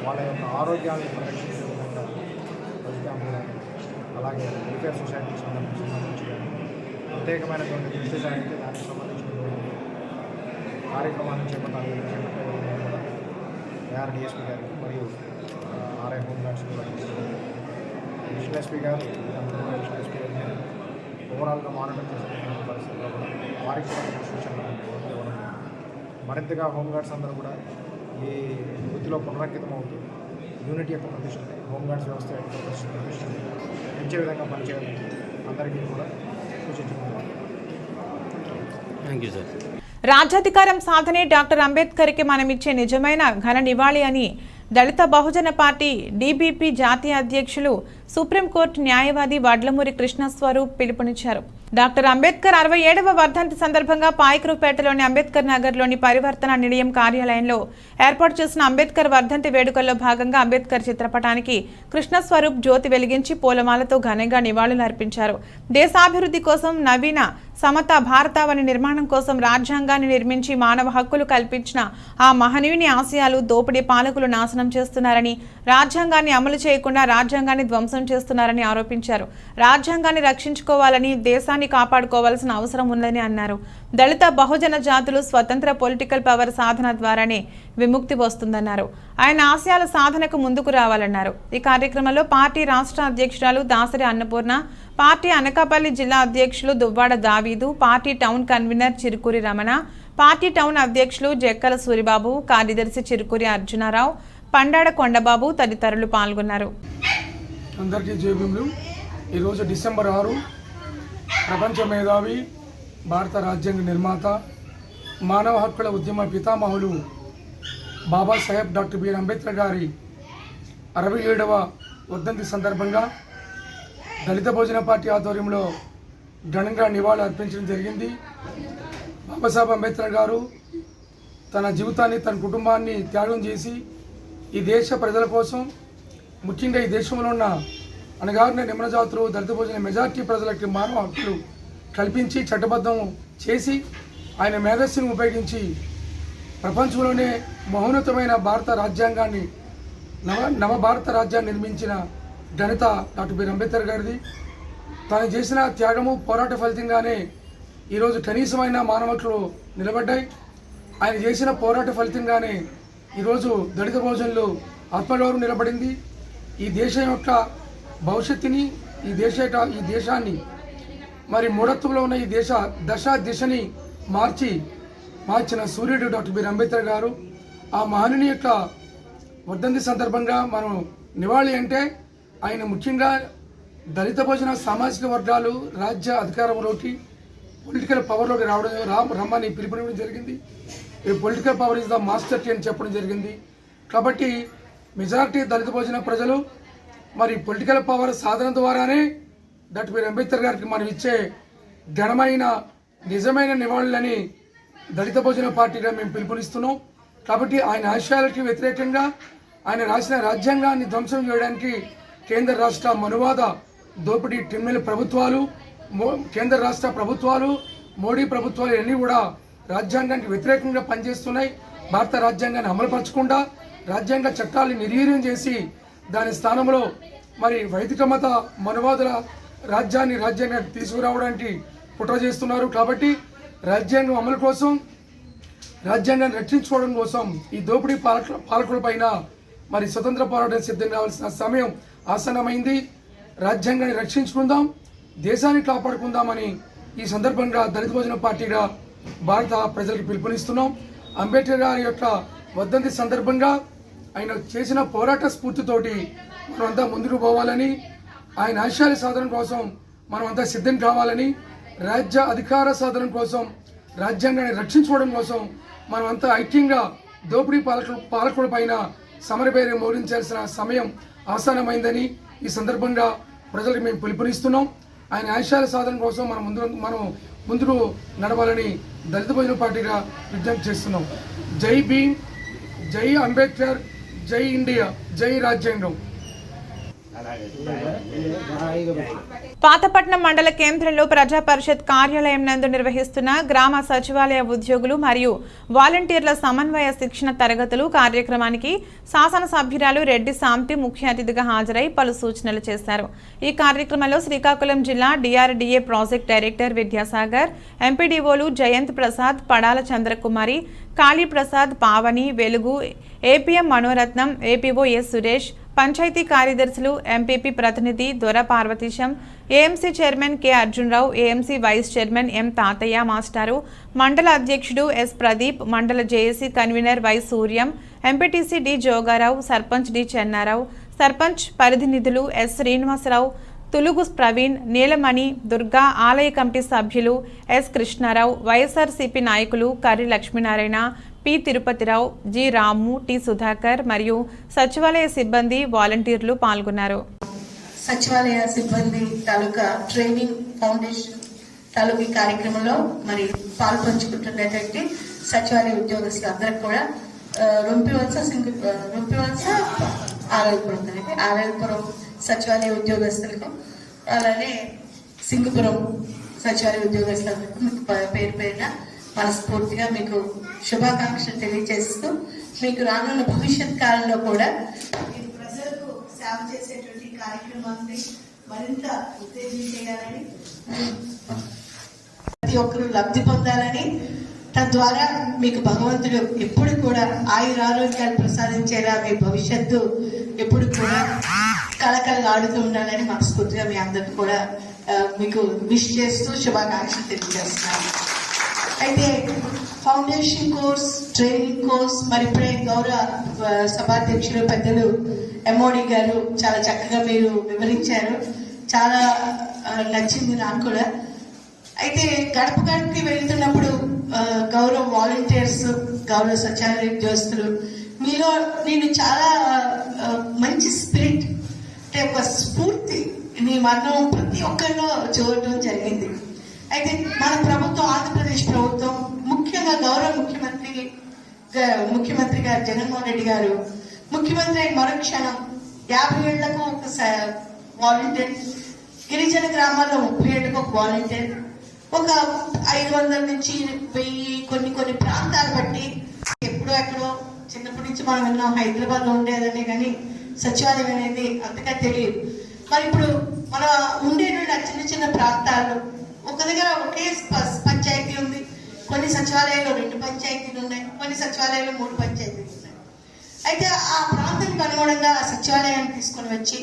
వాళ్ళ యొక్క ఆరోగ్యాన్ని పరిరక్షించే విధంగా ప్రతి క్యాంపులు కానీ అలాగే వెల్ఫేర్ సొసైటీకి సంబంధించి కానీ ప్రత్యేకమైనటువంటి దృష్టి సాధించి దానికి సంబంధించినటువంటి కార్యక్రమాన్ని చేపట్టే విధంగా కూడా ఏఆర్డిఎస్పీ గారికి మరియు ఆర్ఐ హోంగార్డ్స్ కూడా అడిషనల్ ఎస్పీ గారు అడిషనల్ ఎస్పీ గారిని ఓవరాల్గా మానిటర్ చేసినటువంటి పరిస్థితుల్లో కూడా వారికి కూడా సూచనలు ఇవ్వడం మరింతగా హోంగార్డ్స్ అందరూ కూడా ఈ వృత్తిలో పునరంకితం అవుతూ యూనిటీ యొక్క ప్రతిష్టని హోంగార్డ్స్ వ్యవస్థ యొక్క ప్రతిష్టని పెంచే విధంగా పనిచేయాలని అందరికీ కూడా సూచించుకుంటున్నాను. Thank you sir. రాజ్యాధికారం సాధనే డాక్టర్ అంబేద్కర్కి మనమిచ్చే నిజమైన ఘన నివాళి అని దళిత బహుజన పార్టీ డీబీపీ జాతీయ అధ్యక్షులు సుప్రీంకోర్టు న్యాయవాది వడ్లమూరి కృష్ణస్వరూప్ పిలుపునిచ్చారు. డాక్టర్ అంబేద్కర్ 67వ వర్ధంతి సందర్భంగా పాయకరూపేటలోని అంబేద్కర్ నగర్లోని పరివర్తన నిలయం కార్యాలయంలో ఏర్పాటు చేసిన అంబేద్కర్ వర్ధంతి వేడుకల్లో భాగంగా అంబేద్కర్ చిత్రపటానికి కృష్ణస్వరూప్ జ్యోతి వెలిగించి పూలమాలతో ఘనంగా నివాళులు అర్పించారు. దేశాభివృద్ధి కోసం నవీన సమతా భారతావని నిర్మాణం కోసం రాజ్యాంగాన్ని నిర్మించి మానవ హక్కులు కల్పించిన ఆ మహనీయుని ఆశయాలు దోపిడీ పాలకులు నాశనం చేస్తున్నారని, రాజ్యాంగాన్ని అమలు చేయకుండా రాజ్యాంగాన్ని ధ్వంసం చేస్తున్నారని ఆరోపించారు. రాజ్యాంగాన్ని రక్షించుకోవాలని, దేశాన్ని కాపాడుకోవాల్సిన అవసరం ఉందని అన్నారు. దళిత బహుజన జాతులు స్వతంత్ర పొలిటికల్ పవర్ సాధన ద్వారానే విముక్తి వస్తుందన్నారు. ఆయన ఆశయాల సాధనకు ముందుకు రావాలన్నారు. ఈ కార్యక్రమంలో పార్టీ రాష్ట్ర అధ్యక్షురాలు దాసరి అన్నపూర్ణ, పార్టీ అనకాపల్లి జిల్లా అధ్యక్షులు దువ్వాడ దావీదు, party town convener Chirukuri Ramana, party town అధ్యక్షులు జక్కల సూరిబాబు, కార్యదర్శి చిరుకూరి అర్జునారావు, పండాడ కొండబాబు తదితరులు పాల్గొన్నారు. అందరికీ జయభీములు. ఈరోజు డిసెంబర్ 6 ప్రపంచ మేధావి, భారత రాజ్యాంగ నిర్మాత, మానవ హక్కుల ఉద్యమ పితామహులు బాబాసాహెబ్ డాక్టర్ బిఆర్ అంబేద్కర్ గారి 67వ వర్ధంతి సందర్భంగా దళిత భోజన పార్టీ ఆధ్వర్యంలో ఘనంగా నివాళులు అర్పించడం జరిగింది. బాబాసాహెబ్ అంబేద్కర్ గారు తన జీవితాన్ని, తన కుటుంబాన్ని త్యాగం చేసి ఈ దేశ ప్రజల కోసం, ముఖ్యంగా ఈ దేశంలో ఉన్న అణగారిన నిమ్న జాతులు, దళిత భోజన మెజార్టీ ప్రజలకి మానవ హక్కులు కల్పించి చట్టబద్ధం చేసి ఆయన మేధస్సును ఉపయోగించి ప్రపంచంలోనే మహోన్నతమైన భారత రాజ్యాంగాన్ని, నవ భారత రాజ్యాన్ని నిర్మించిన ఘనత డాక్టర్ బిఆర్ అంబేద్కర్ గారిది. తాను చేసిన త్యాగము, పోరాట ఫలితంగానే ఈరోజు కనీసమైన మానవ హక్కులు నిలబడ్డాయి. ఆయన చేసిన పోరాట ఫలితంగానే ఈరోజు దళిత భోజనంలో ఆత్మగౌరవం నిలబడింది. ఈ దేశం యొక్క భవిష్యత్తుని, ఈ దేశాన్ని మరి మూఢత్వంలో ఉన్న ఈ దిశని మార్చిన సూర్యుడు డాక్టర్ బిఆర్ అంబేద్కర్ గారు. ఆ మహనీయుని యొక్క వర్ధంతి సందర్భంగా మనం నివాళి అంటే ఆయన ముఖ్యంగా దళిత భోజన సామాజిక వర్గాలు రాజ్య అధికారంలోకి, పొలిటికల్ పవర్లోకి రమ్మని పిలుపునివ్వడం జరిగింది. ఈ political power is the master key అని చెప్పడం జరిగింది. కాబట్టి మెజారిటీ దళిత భోజన ప్రజలు మరి పొలిటికల్ పవర్ సాధన ద్వారానే డాక్టర్ బిఆర్ అంబేద్కర్ గారికి మనం ఇచ్చే ఘనమైన నిజమైన నివాళులని దళిత భోజన పార్టీగా మేము పిలుపునిస్తున్నాం. కాబట్టి ఆయన ఆశయాలకి వ్యతిరేకంగా ఆయన రాసిన రాజ్యాంగాన్ని ధ్వంసం చేయడానికి కేంద్ర రాష్ట్ర మనువాద దోపిడీ క్రిమినల్ ప్రభుత్వాలు, కేంద్ర రాష్ట్ర ప్రభుత్వాలు, మోడీ ప్రభుత్వాలు అన్నీ కూడా రాజ్యాంగానికి వ్యతిరేకంగా పనిచేస్తున్నాయి. భారత రాజ్యాంగాన్ని అమలుపరచకుండా రాజ్యాంగ చట్టాలను నిర్వీర్యం చేసి దాని స్థానంలో మరి వైదిక మత మనువాదుల రాజ్యాంగాన్ని తీసుకురావడానికి కుట్ర చేస్తున్నారు. కాబట్టి రాజ్యాంగం అమలు కోసం, రాజ్యాంగాన్ని రక్షించుకోవడం కోసం ఈ దోపిడీ పాలకుల పైన మరి స్వతంత్ర పోరాటం సిద్ధం కావాల్సిన సమయం ఆసన్నమైంది. రాజ్యాంగాన్ని రక్షించుకుందాం, దేశాన్ని కాపాడుకుందామని ఈ సందర్భంగా దళిత భోజన పార్టీగా భారత ప్రజలకు పిలుపునిస్తున్నాం. అంబేద్కర్ గారి యొక్క వర్ధంతి సందర్భంగా ఆయన చేసిన పోరాట స్ఫూర్తితోటి మనమంతా ముందుకు పోవాలని, ఆయన ఆశయాల సాధన కోసం మనమంతా సిద్ధం కావాలని, రాజ్య అధికార సాధన కోసం, రాజ్యాంగాన్ని రక్షించుకోవడం కోసం మనమంతా ఐక్యంగా దోపిడీ పాలకుల పైన సమరభేరి మోగించాల్సిన సమయం ఆసన్నమైందని ఈ సందర్భంగా ప్రజలకు మేము పిలుపునిస్తున్నాం. ఆయన ఆశయాల సాధన కోసం మనం ముందుకు నడవాలని దళిత భోజన పార్టీగా విజ్ఞప్తి చేస్తున్నాం. జై భీమ్, జై అంబేద్కర్, జై ఇండియా, జై రాజ్యాంగం. పాతపట్నం మండల కేంద్రంలో ప్రజా పరిషత్ కార్యాలయం నందు నిర్వహిస్తున్న గ్రామ సచివాలయ ఉద్యోగులు మరియు వాలంటీర్ల సమన్వయ శిక్షణ తరగతులు కార్యక్రమానికి శాసనసభ్యురాలు రెడ్డి శాంతి ముఖ్య అతిథిగా హాజరై పలు సూచనలు చేశారు. ఈ కార్యక్రమంలో శ్రీకాకుళం జిల్లా డిఆర్డీఏ ప్రాజెక్ట్ డైరెక్టర్ విద్యాసాగర్, ఎంపీడీఓలు Jayanth Prasad, Padala Chandrakumari, Kaliprasad, Pavani, Velugu, APM Manoratnam, APO S Suresh, panchayat కార్యదర్శులు, ఎంపీపీ ప్రతినిధి Dora Parvateesam, AMC chairman K Arjunarao, AMC vice chairman M Tatayya మాస్టారు, మండల అధ్యక్షుడు ఎస్ ప్రదీప్, మండల JAC convener Y Suryam, MPTC D Jogarao, sarpanch D Chennarao, sarpanch పరిధినిధులు ఎస్ శ్రీనివాసరావు, తులుగు ప్రవీణ్, నీలమణి, దుర్గా, ఆలయ కమిటీ సభ్యులు ఎస్ కృష్ణారావు, వైఎస్ఆర్సీపీ నాయకులు Karri Lakshminarayana, P Tirupathirao, G Ramu, T Sudhakar మరియు సచివాలయ సిబ్బంది, వాలంటీర్లు పాల్గొన్నారు. సచివాలయ సిబ్బంది తాలూకా ట్రైనింగ్ ఫౌండేషన్ తాలూకా కార్యక్రమంలో మరి పాల్పంచుకుంటున్నటువంటి సచివాలయ ఉద్యోగస్తులు అందరికి కూడా రొంపివలస ఆరోగ్యపురం సచివాలయ ఉద్యోగస్తులకు, అలానే సింగపురం సచివాలయ ఉద్యోగస్తులకు మీకు పేరు పేరున మనస్ఫూర్తిగా మీకు శుభాకాంక్షలు తెలియజేస్తూ, మీకు రానున్న భవిష్యత్ కాలంలో కూడా ప్రజలకు సేవ చేసేటువంటి కార్యక్రమాన్ని మరింత ఉత్తేజం చేయాలని, ప్రతి ఒక్కరూ లబ్ధి పొందాలని, తద్వారా మీకు భగవంతుడు ఎప్పుడు కూడా ఆయురారోగ్యాలు ప్రసాదించేలా మీ భవిష్యత్తు ఎప్పుడు కూడా కళకళలాడుతూ ఉండాలని మనస్ఫూర్తిగా మీ అందరికీ కూడా మీకు విష్ చేస్తూ శుభాకాంక్షలు తెలియజేస్తున్నాను. అయితే ఫౌండేషన్ కోర్స్, ట్రైనింగ్ కోర్స్ మరి ఇప్పుడే గౌరవ సభాధ్యక్షులు పెద్దలు ఎంఓడి గారు చాలా చక్కగా మీరు వివరించారు. చాలా నచ్చింది నాకు కూడా. అయితే గడప గడపకి వెళ్తున్నప్పుడు గౌరవ వాలంటీర్స్, గౌరవ సచివాలయ ఉద్యోగస్తులు మీలో నేను చాలా మంచి స్పిరిట్ అంటే ఒక స్ఫూర్తి నీ మరణం ప్రతి ఒక్కరిలో చూడటం జరిగింది. అయితే మన ప్రభుత్వం, ఆంధ్రప్రదేశ్ ప్రభుత్వం, ముఖ్యంగా గౌరవ ముఖ్యమంత్రి గారు జగన్మోహన్ రెడ్డి గారు ముఖ్యమంత్రి అయిన మరుక్షణం 50 ఏళ్లకు ఒక వాలంటీర్, గిరిజన గ్రామాల్లో 30 ఏళ్లకు ఒక వాలంటీర్, ఒక 500 నుంచి 1000 కొన్ని ప్రాంతాలు బట్టి ఎక్కడో చిన్నప్పటి నుంచి మనం విన్నాం హైదరాబాద్ లో ఉండేదని, కానీ సచివాలయం అనేది అంతగా తెలియదు. మరి ఇప్పుడు మన ఉండే చిన్న చిన్న ప్రాంతాల్లో ఒక దగ్గర ఒకే పంచాయతీ ఉంది, కొన్ని సచివాలయాల్లో 2 పంచాయతీలు ఉన్నాయి, కొన్ని సచివాలయాల్లో 3 పంచాయతీలు ఉన్నాయి. అయితే ఆ ప్రాంతానికి అనుగుణంగా ఆ సచివాలయాన్ని తీసుకొని వచ్చి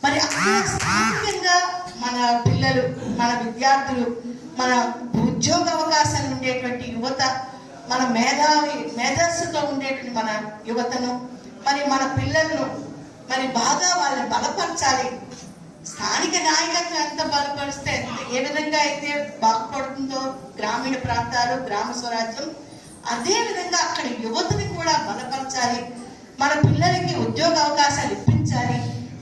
మరి అక్కడ స్థానికంగా మన పిల్లలు, మన విద్యార్థులు, మన ఉద్యోగ అవకాశాలు ఉండేటువంటి యువత, మన మేధస్సుతో ఉండేటువంటి మన యువతను, మరి మన పిల్లలను మరి బాగా వాళ్ళని బలపరచాలి. స్థానిక నాయకత్వం ఎంత బలపరిస్తే ఏ విధంగా అయితే బాగుపడుతుందో గ్రామీణ ప్రాంతాలు, గ్రామ స్వరాజ్యం, అదే విధంగా అక్కడ యువతని కూడా బలపరచాలి. మన పిల్లలకి ఉద్యోగ అవకాశాలు ఇప్పించాలి.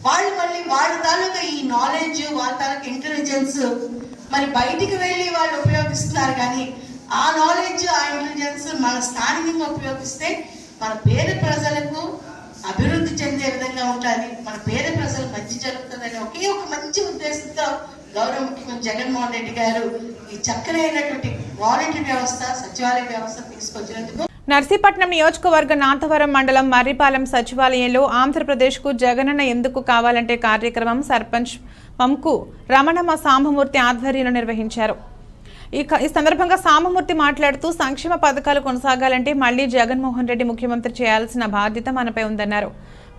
వాళ్ళు మళ్ళీ వాళ్ళ తాలూకా ఈ నాలెడ్జ్, వాళ్ళ తాలూకా ఇంటెలిజెన్స్ మరి బయటికి వెళ్ళి వాళ్ళు ఉపయోగిస్తున్నారు, కానీ ఆ నాలెడ్జ్, ఆ ఇంటెలిజెన్స్ మన స్థానికంగా ఉపయోగిస్తే మన పేద ప్రజలకు అభివృద్ధి చెందే విధంగా ఉంటుంది, మన పేద ప్రజలకు మంచి జరుగుతుందని ఒకే ఒక మంచి ఉద్దేశంతో గౌరవ ముఖ్యమంత్రి జగన్మోహన్ రెడ్డి గారు ఈ చక్కనైనటువంటి వాలంటీర్ వ్యవస్థ, సచివాలయ వ్యవస్థ తీసుకొచ్చినందుకు. నర్సీపట్నం నియోజకవర్గ నాథవరం మండలం మర్రిపాలెం సచివాలయంలో ఆంధ్రప్రదేశ్కు జగనన్న ఎందుకు కావాలంటే కార్యక్రమం సర్పంచ్ పంకు రమణమ్మ సాంబమూర్తి ఆధ్వర్యంలో నిర్వహించారు. ఈ సందర్భంగా సాంబమూర్తి మాట్లాడుతూ సంక్షేమ పథకాలు కొనసాగాలంటే మళ్లీ జగన్మోహన్ రెడ్డి ముఖ్యమంత్రి చేయాల్సిన బాధ్యత మనపై ఉందన్నారు.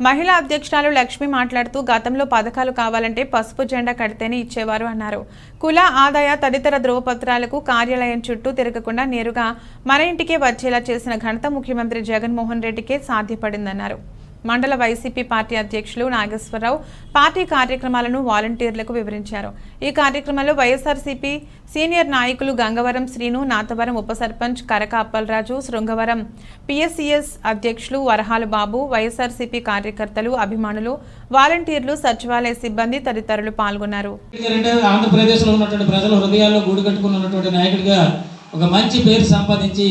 మహిళా అధ్యక్షురాలు లక్ష్మి మాట్లాడుతూ గతంలో పథకాలు కావాలంటే పసుపు జెండా కడితేనే ఇచ్చేవారు అన్నారు. కుల, ఆదాయ తదితర ధృవపత్రాలకు కార్యాలయం చుట్టూ తిరగకుండా నేరుగా మన ఇంటికే వచ్చేలా చేసిన ఘనత ముఖ్యమంత్రి జగన్మోహన్ రెడ్డికే సాధ్యపడిందన్నారు. మండల వైసీపీ పార్టీ అధ్యక్షులు నాగేశ్వరరావు పార్టీ కార్యక్రమాలను వాలంటీర్లకు వివరించారు. ఈ కార్యక్రమంలో వైఎస్ఆర్సీపీ సీనియర్ నాయకులు గంగవరం శ్రీను, నాతవరం ఉప సర్పంచ్ కరక అప్పలరాజు, శృంగవరం పిఎస్సిఎస్ అధ్యక్షులు వరహాలు బాబు, వైఎస్ఆర్సీపీ కార్యకర్తలు, అభిమానులు, వాలంటీర్లు, సచివాలయ సిబ్బంది తదితరులు పాల్గొన్నారు. ఆంధ్రప్రదేశ్లో ఉన్నటువంటి ప్రజల హృదయాల్లో గూడు కట్టుకున్నటువంటి నాయకుడిగా ఒక మంచి పేరు సంపాదించి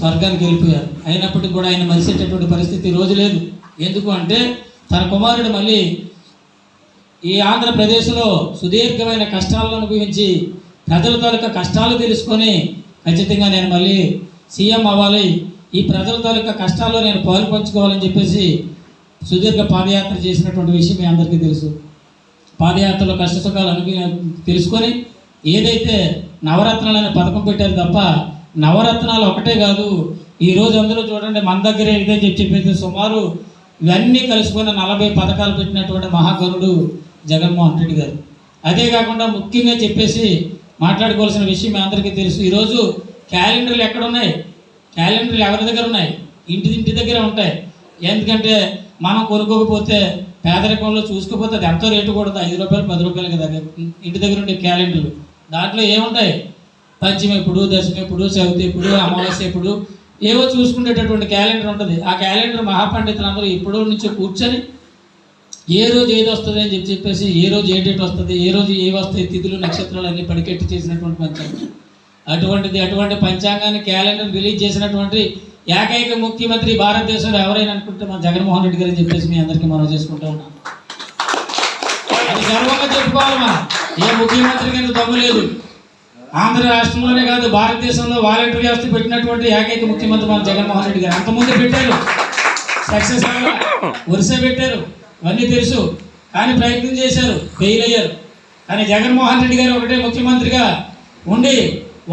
స్వర్గానికి వెళ్ళిపోయారు. అయినప్పటికీ కూడా ఆయన మరిసేటటువంటి పరిస్థితి రోజు లేదు. ఎందుకు అంటే తన కుమారుడు మళ్ళీ ఈ ఆంధ్రప్రదేశ్లో సుదీర్ఘమైన కష్టాలను అనుభవించి ప్రజల తాలూకా కష్టాలు తెలుసుకొని ఖచ్చితంగా నేను మళ్ళీ సీఎం అవ్వాలి, ఈ ప్రజల తాలూకా కష్టాల్లో నేను పాలు పంచుకోవాలని చెప్పేసి సుదీర్ఘ పాదయాత్ర చేసినటువంటి విషయం మీ అందరికీ తెలుసు. పాదయాత్రలో కష్ట సుఖాలు తెలుసుకొని ఏదైతే నవరత్నాలు అనే పథకం పెట్టారు తప్ప నవరత్నాలు ఒకటే కాదు. ఈరోజు అందరూ చూడండి మన దగ్గరే ఇదే చెప్పేసి సుమారు ఇవన్నీ కలుసుకున్న 40 పథకాలు పెట్టినటువంటి మహాగరుడు జగన్మోహన్ రెడ్డి గారు. అదే కాకుండా ముఖ్యంగా చెప్పేసి మాట్లాడుకోవాల్సిన విషయం మీ అందరికీ తెలుసు. ఈరోజు క్యాలెండర్లు ఎక్కడున్నాయి? క్యాలెండర్లు ఎవరి దగ్గర ఉన్నాయి? ఇంటి దగ్గర ఉంటాయి. ఎందుకంటే మనం కొనుక్కోకపోతే పేదరికంలో చూసుకోకపోతే అది ఎంతో రేటు కూడా 5 రూపాయలు 10 రూపాయలు కదా ఇంటి దగ్గర ఉండే క్యాలెండర్లు. దాంట్లో ఏముంటాయి? పంచమి ఎప్పుడు, దశమి ఎప్పుడు, చవితి ఎప్పుడు, అమావాస్య ఎప్పుడు, ఏవో చూసుకునేటటువంటి క్యాలెండర్ ఉంటుంది. ఆ క్యాలెండర్ మహాపండితులందరూ ఇప్పుడు నుంచో కూర్చొని ఏ రోజు ఏది వస్తుంది అని చెప్పేసి ఏ రోజు ఏ డేట్ వస్తుంది, ఏ రోజు ఏవి వస్తాయి, తిథులు నక్షత్రాలు అన్నీ పడికెట్టి చేసినటువంటి పంచాంగం. అటువంటి పంచాంగాన్ని క్యాలెండర్ రిలీజ్ చేసినటువంటి ఏకైక ముఖ్యమంత్రి భారతదేశంలో ఎవరైనా అనుకుంటే మన జగన్మోహన్ రెడ్డి గారు అని చెప్పేసి మీ అందరికీ మనం చేసుకుంటూ ఉన్నాం. అది గర్వంగా చెప్పుకోవాలి. మనం ఏ ముఖ్యమంత్రి కింద దమ్ము లేదు. ఆంధ్ర రాష్ట్రంలోనే కాదు భారతదేశంలో వాలంటీర్ వ్యవస్థ పెట్టినటువంటి ఏకైక ముఖ్యమంత్రి మన జగన్మోహన్ రెడ్డి గారు. అంతకుముందు పెట్టారు, సక్సెస్ అవ్వాలి, వరుస పెట్టారు, ఇవన్నీ తెలుసు. కానీ ప్రయత్నం చేశారు, ఫెయిల్ అయ్యారు. కానీ జగన్మోహన్ రెడ్డి గారు ఒకటే ముఖ్యమంత్రిగా ఉండి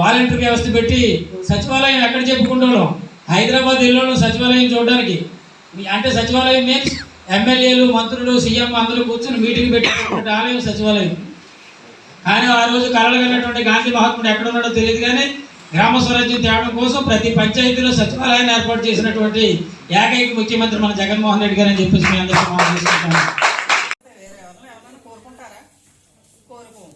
వాలంటీర్ వ్యవస్థ పెట్టి సచివాలయం ఎక్కడ చెప్పుకుంటాం? హైదరాబాద్ వెళ్ళాను సచివాలయం చూడడానికి. అంటే సచివాలయం మీన్స్ ఎమ్మెల్యేలు, మంత్రులు, సీఎం అందరూ కూర్చొని మీటింగ్ పెట్టినటువంటి ఆలయం సచివాలయం. కానీ ఆ రోజు కలలుగన్నటువంటి గాంధీ మహాత్ముడు ఎక్కడ ఉన్నాడో తెలియదు. కానీ గ్రామ స్వరాజ్యం తేవడం కోసం ప్రతి పంచాయతీలో సచివాలయాన్ని ఏర్పాటు చేసినటువంటి ఏకైక ముఖ్యమంత్రి మన జగన్మోహన్ రెడ్డి గారు అని చెప్పేసి మీ అందరికీ మనం చేసుకుంటాం. కోరుకుంటారా? కోరుకోం.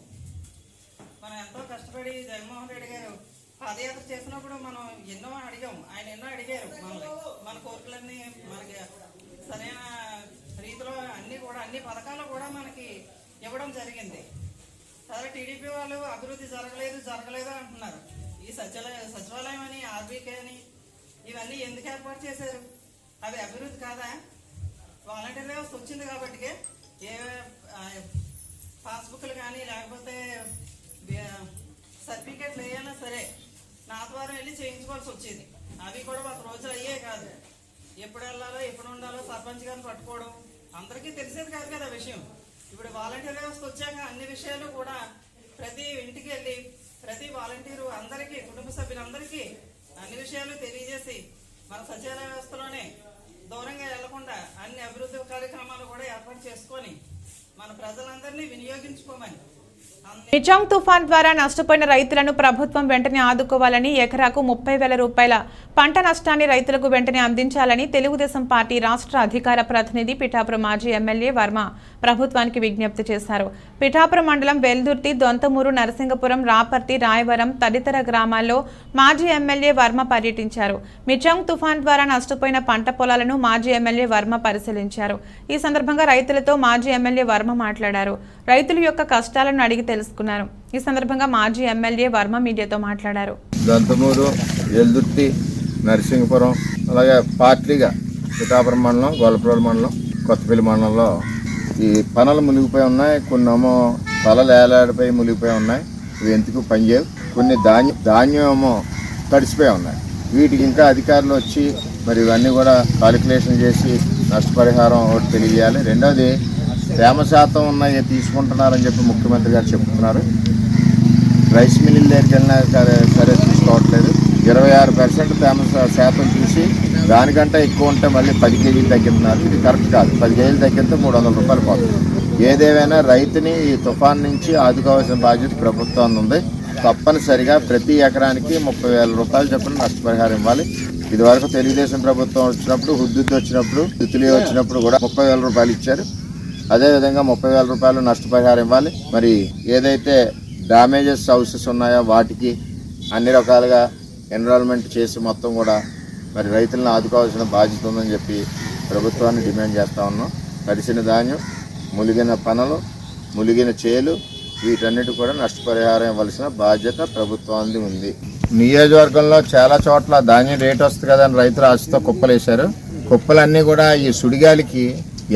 మనం ఎంతో కష్టపడి జగన్మోహన్ రెడ్డి గారు పాదయాత్ర చేసినప్పుడు మనం ఎన్నో అడిగాం, ఆయన ఎన్నో అడిగారు మనల్ని. మన కోరికలన్నీ మనకి సరైన రీతిలో అన్ని పథకాలు కూడా మనకి ఇవ్వడం జరిగింది. సరే టీడీపీ వాళ్ళు అభివృద్ధి జరగలేదు అంటున్నారు. ఈ సచివాలయం అని, ఆర్బీకే అని ఇవన్నీ ఎందుకు ఏర్పాటు చేశారు? అవి అభివృద్ధి కాదా? వాలంటీర్ వ్యవస్థ వచ్చింది కాబట్టి ఏ పాస్బుక్లు కానీ లేకపోతే సర్టిఫికేట్లు ఏమైనా సరే నా ద్వారా వెళ్ళి చేయించుకోవాల్సి వచ్చేది. అవి కూడా ఒక రోజులు అయ్యే కాదు. ఎప్పుడు వెళ్ళాలో ఎప్పుడు ఉండాలో సర్పంచ్ గారిని పట్టుకోవడం అందరికీ తెలిసేది కాదు కదా విషయం. ఇప్పుడు వాలంటీర్ వ్యవస్థ వచ్చాక అన్ని విషయాలు కూడా ప్రతి ఇంటికి వెళ్ళి ప్రతి వాలంటీరు అందరికీ, కుటుంబ సభ్యులందరికీ అన్ని విషయాలు తెలియజేసి మన సచివాలయ వ్యవస్థలోనే దూరంగా వెళ్లకుండా అన్ని అభివృద్ధి కార్యక్రమాలు కూడా ఏర్పాటు చేసుకొని మన ప్రజలందరినీ వినియోగించుకోమని. మిచాంగ్ తుఫాన్ ద్వారా నష్టపోయిన రైతులను ప్రభుత్వం వెంటనే ఆదుకోవాలని, ఎకరాకు 30,000 రూపాయల పంట నష్టాన్ని రైతులకు వెంటనే అందించాలని తెలుగుదేశం పార్టీ రాష్ట్ర అధికార ప్రతినిధి పిఠాపురం మాజీ ఎమ్మెల్యే వర్మ ప్రభుత్వానికి విజ్ఞప్తి చేశారు. పిఠాపురం మండలం వెల్దుర్తి, దొంతమూరు, నరసింగపురం, రాపర్తి, రాయవరం తదితర గ్రామాల్లో మాజీ ఎమ్మెల్యే వర్మ పర్యటించారు. మిచాంగ్ తుఫాన్ ద్వారా నష్టపోయిన పంట పొలాలను మాజీ ఎమ్మెల్యే వర్మ పరిశీలించారు. ఈ సందర్భంగా రైతులతో మాజీ ఎమ్మెల్యే వర్మ మాట్లాడారు. రైతుల యొక్క కష్టాలను అడిగి తెలుసుకున్నారు. ఈ సందర్భంగా మాజీ ఎమ్మెల్యే వర్మ మీడియాతో మాట్లాడారు. దొంతమూరు, వెల్దుర్తి, నరసింగపురం, అలాగే పార్టీగా పిఠాపురం మండలం, గొల్లప్రోలు మండలం, కొత్తపల్లి మండలంలో ఈ పనులు మునిగిపోయి ఉన్నాయి. కొన్నేమో తలలు ఏలాడిపోయి మునిగిపోయి ఉన్నాయి. ఇవి ఎందుకు పనిచేయవు. కొన్ని ధాన్యం ఏమో తడిసిపోయి ఉన్నాయి. వీటికి ఇంకా అధికారులు వచ్చి మరి ఇవన్నీ కూడా కాలిక్యులేషన్ చేసి నష్టపరిహారం ఒకటి తెలియజేయాలి. రెండవది తేమ శాతం ఉన్నాయి తీసుకుంటున్నారని చెప్పి ముఖ్యమంత్రి గారు చెప్తున్నారు. రైస్ మిల్లుల దగ్గరికి వెళ్ళినా సరే తీసుకోవట్లేదు. 26% తేమ శాతం చూసి దానికంటే ఎక్కువ ఉంటే మళ్ళీ 10 కేజీలు తగ్గిస్తున్నారు. ఇది కరెక్ట్ కాదు. 10 కేజీలు తగ్గితే 300 రూపాయలు పోతుంది. ఏదేమైనా రైతుని ఈ తుఫాన్ నుంచి ఆదుకోవాల్సిన బాధ్యత ప్రభుత్వం ఉంది. తప్పనిసరిగా ప్రతి ఎకరానికి 30,000 రూపాయలు చొప్పున నష్టపరిహారం ఇవ్వాలి. ఇదివరకు తెలుగుదేశం ప్రభుత్వం వచ్చినప్పుడు, హుద్దుద్దు వచ్చినప్పుడు, తిత్లీ వచ్చినప్పుడు కూడా 30,000 రూపాయలు ఇచ్చారు. అదేవిధంగా 30,000 రూపాయలు నష్టపరిహారం ఇవ్వాలి. మరి ఏదైతే డ్యామేజెస్ హౌసెస్ ఉన్నాయో వాటికి అన్ని రకాలుగా ఎన్రోల్మెంట్ చేసి మొత్తం కూడా మరి రైతులను ఆదుకోవాల్సిన బాధ్యత ఉందని చెప్పి ప్రభుత్వాన్ని డిమాండ్ చేస్తూ ఉన్నాం. తడిసిన ధాన్యం, ములిగిన పనులు, ములిగిన చేలు వీటన్నిటి కూడా నష్టపరిహారం ఇవ్వాల్సిన బాధ్యత ప్రభుత్వానికి ఉంది. నియోజకవర్గంలో చాలా చోట్ల ధాన్యం రేటు వస్తుంది కదా అని రైతులు ఆశతో కుప్పలు వేశారు. కుప్పలన్నీ కూడా ఈ సుడిగాలికి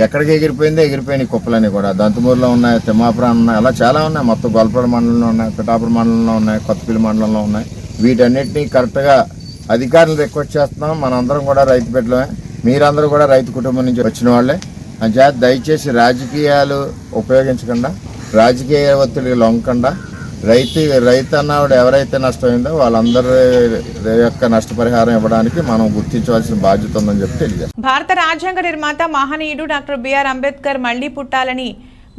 ఎక్కడికి ఎగిరిపోయినాయి కుప్పలన్నీ కూడా. దంతమూరులో ఉన్నాయి, తిమ్మాపురం ఉన్నాయి, అలా చాలా ఉన్నాయి. మొత్తం గొల్పడ మండలంలో ఉన్నాయి, పిఠాపురం మండలంలో ఉన్నాయి, కొత్తపల్లి మండలంలో ఉన్నాయి. వీటన్నిటినీ కరెక్ట్గా అధికారులు రిక్వెస్ట్ చేస్తున్నాం. మనందరం కూడా రైతు బిడ్డలమే, మీరందరూ కూడా రైతు కుటుంబం నుంచి వచ్చిన వాళ్ళే. అంచేత దయచేసి రాజకీయాలు ఉపయోగించకుండా, రాజకీయ ఒత్తిడికి లొంగకుండా రైతు అన్నవాడు ఎవరైతే నష్టమైందో వాళ్ళందరి యొక్క నష్టపరిహారం ఇవ్వడానికి మనం గుర్తించవలసిన బాధ్యత ఉందని చెప్పి తెలియజేస్తాం. భారత రాజ్యాంగ నిర్మాత మహనీయుడు డాక్టర్ బిఆర్ అంబేద్కర్ మళ్లీ పుట్టాలని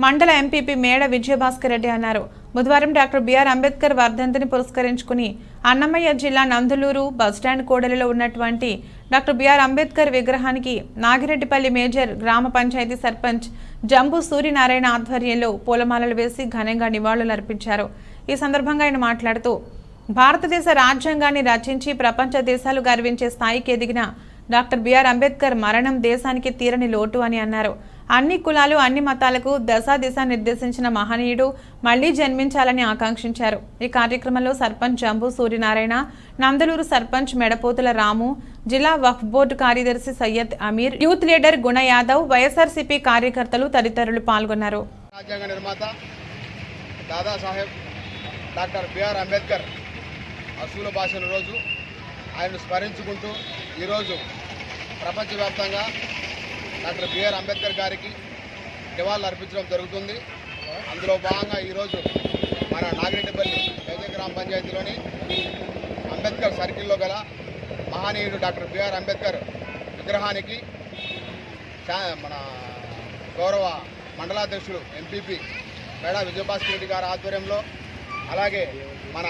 మండల ఎంపీపీ మేడ విజయభాస్కర్ రెడ్డి అన్నారు. బుధవారం డాక్టర్ బిఆర్ అంబేద్కర్ వర్ధంతిని పురస్కరించుకుని అన్నమయ్య జిల్లా నందులూరు బస్టాండ్ కూడలిలో ఉన్నటువంటి డాక్టర్ బిఆర్ అంబేద్కర్ విగ్రహానికి నాగిరెడ్డిపల్లి మేజర్ గ్రామ పంచాయతీ సర్పంచ్ జంబు సూర్యనారాయణ ఆధ్వర్యంలో పూలమాలలు వేసి ఘనంగా నివాళులర్పించారు. ఈ సందర్భంగా ఆయన మాట్లాడుతూ భారతదేశ రాజ్యాంగాన్ని రచించి ప్రపంచ దేశాలు గర్వించే స్థాయికి ఎదిగిన డాక్టర్ బిఆర్ అంబేద్కర్ మరణం దేశానికి తీరని లోటు అని అన్నారు. అన్ని కులాలు, అన్ని మతాలకు దశ నిర్దేశించిన మహనీయుడు మళ్లీ జన్మించాలని ఆకాంక్షించారు. ఈ కార్యక్రమంలో సర్పంచ్ జంబు సూర్యనారాయణ, నందలూరు సర్పంచ్ మెడపోతుల రాము, జిల్లా వక్ఫ్ బోర్డు కార్యదర్శి సయ్యద్ అమీర్, యూత్ లీడర్ గుణ యాదవ్, వైఎస్ఆర్సీపీ కార్యకర్తలు తదితరులు పాల్గొన్నారు. రాజ్యాంగ నిర్మాత దాదాసాహెబ్ డాక్టర్ బిఆర్ అంబేద్కర్ అసూలు భాషల రోజు ఆయనను స్మరించుకుంటూ ఈరోజు ప్రపంచవ్యాప్తంగా డాక్టర్ బిఆర్ అంబేద్కర్ గారికి నివాళులు అర్పించడం జరుగుతుంది. అందులో భాగంగా ఈరోజు మన నాగిరెడ్డిపల్లి మేజర్ గ్రామ పంచాయతీలోని అంబేద్కర్ సర్కిల్లో గల మహనీయుడు డాక్టర్ బిఆర్ అంబేద్కర్ విగ్రహానికి మన గౌరవ మండలాధ్యక్షుడు ఎంపీపీ మేడ విజయభాస్కర్ రెడ్డి గారి ఆధ్వర్యంలో, అలాగే మన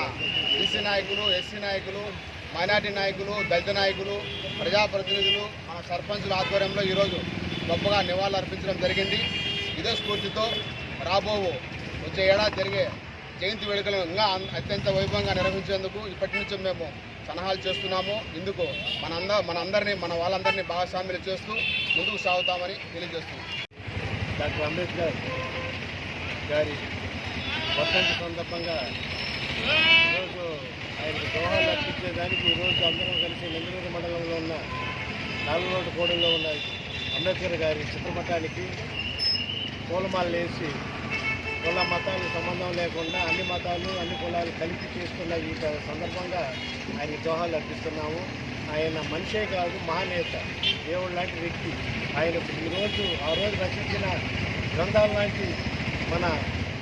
బీసీ నాయకులు, ఎస్సీ నాయకులు, మైనార్టీ నాయకులు, దళిత నాయకులు, ప్రజాప్రతినిధులు, మన సర్పంచుల ఆధ్వర్యంలో ఈరోజు గొప్పగా నివాళులు అర్పించడం జరిగింది. ఇదే స్ఫూర్తితో వచ్చే ఏడాది జరిగే జయంతి వేడుకలు ఇంకా అత్యంత వైభవంగా నిర్వహించేందుకు ఇప్పటి నుంచి మేము సలహాలు చేస్తున్నాము. ఇందుకు మన వాళ్ళందరినీ భాగస్వామ్యులు చేస్తూ ముందుకు సాగుతామని తెలియజేస్తున్నాం. డాక్టర్ అంబేద్కర్ గారి వర్ధంతి సందర్భంగా ఈరోజు ఆయనకు జోహార్లు అర్పించేదానికి ఈరోజు అందరం కలిసి నందలూరు మండలంలో ఉన్న 4 రోడ్డు కూడల్లో ఉన్న అంబేద్కర్ గారి చిత్రపటానికి పూలమాలలు వేసి కుల మతాలు సంబంధం లేకుండా అన్ని మతాలు, అన్ని కులాలు కలిపి చేస్తున్న ఈ సందర్భంగా ఆయనకి జోహార్లు అర్పిస్తున్నాము. ఆయన మనిషే కాదు, మహానేత, దేవుడు లాంటి వ్యక్తి. ఆయన ఆ రోజు రచించిన గ్రంథాల లాంటి మన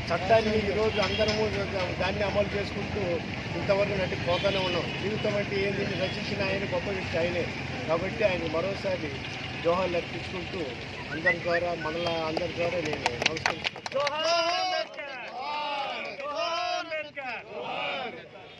చట్టాన్ని ఈరోజు అందరము దాన్ని అమలు చేసుకుంటూ ఇంతవరకు పోతానే ఉన్నాం. జీవితం అంటే ఏంది రచించిన ఆయన గొప్ప వ్యక్తి ఆయనే. కాబట్టి ఆయన మరోసారి జోహార్లు అర్పించుకుంటూ అందరి ద్వారా అందరి ద్వారా నేను నమస్కరిస్తున్నాను.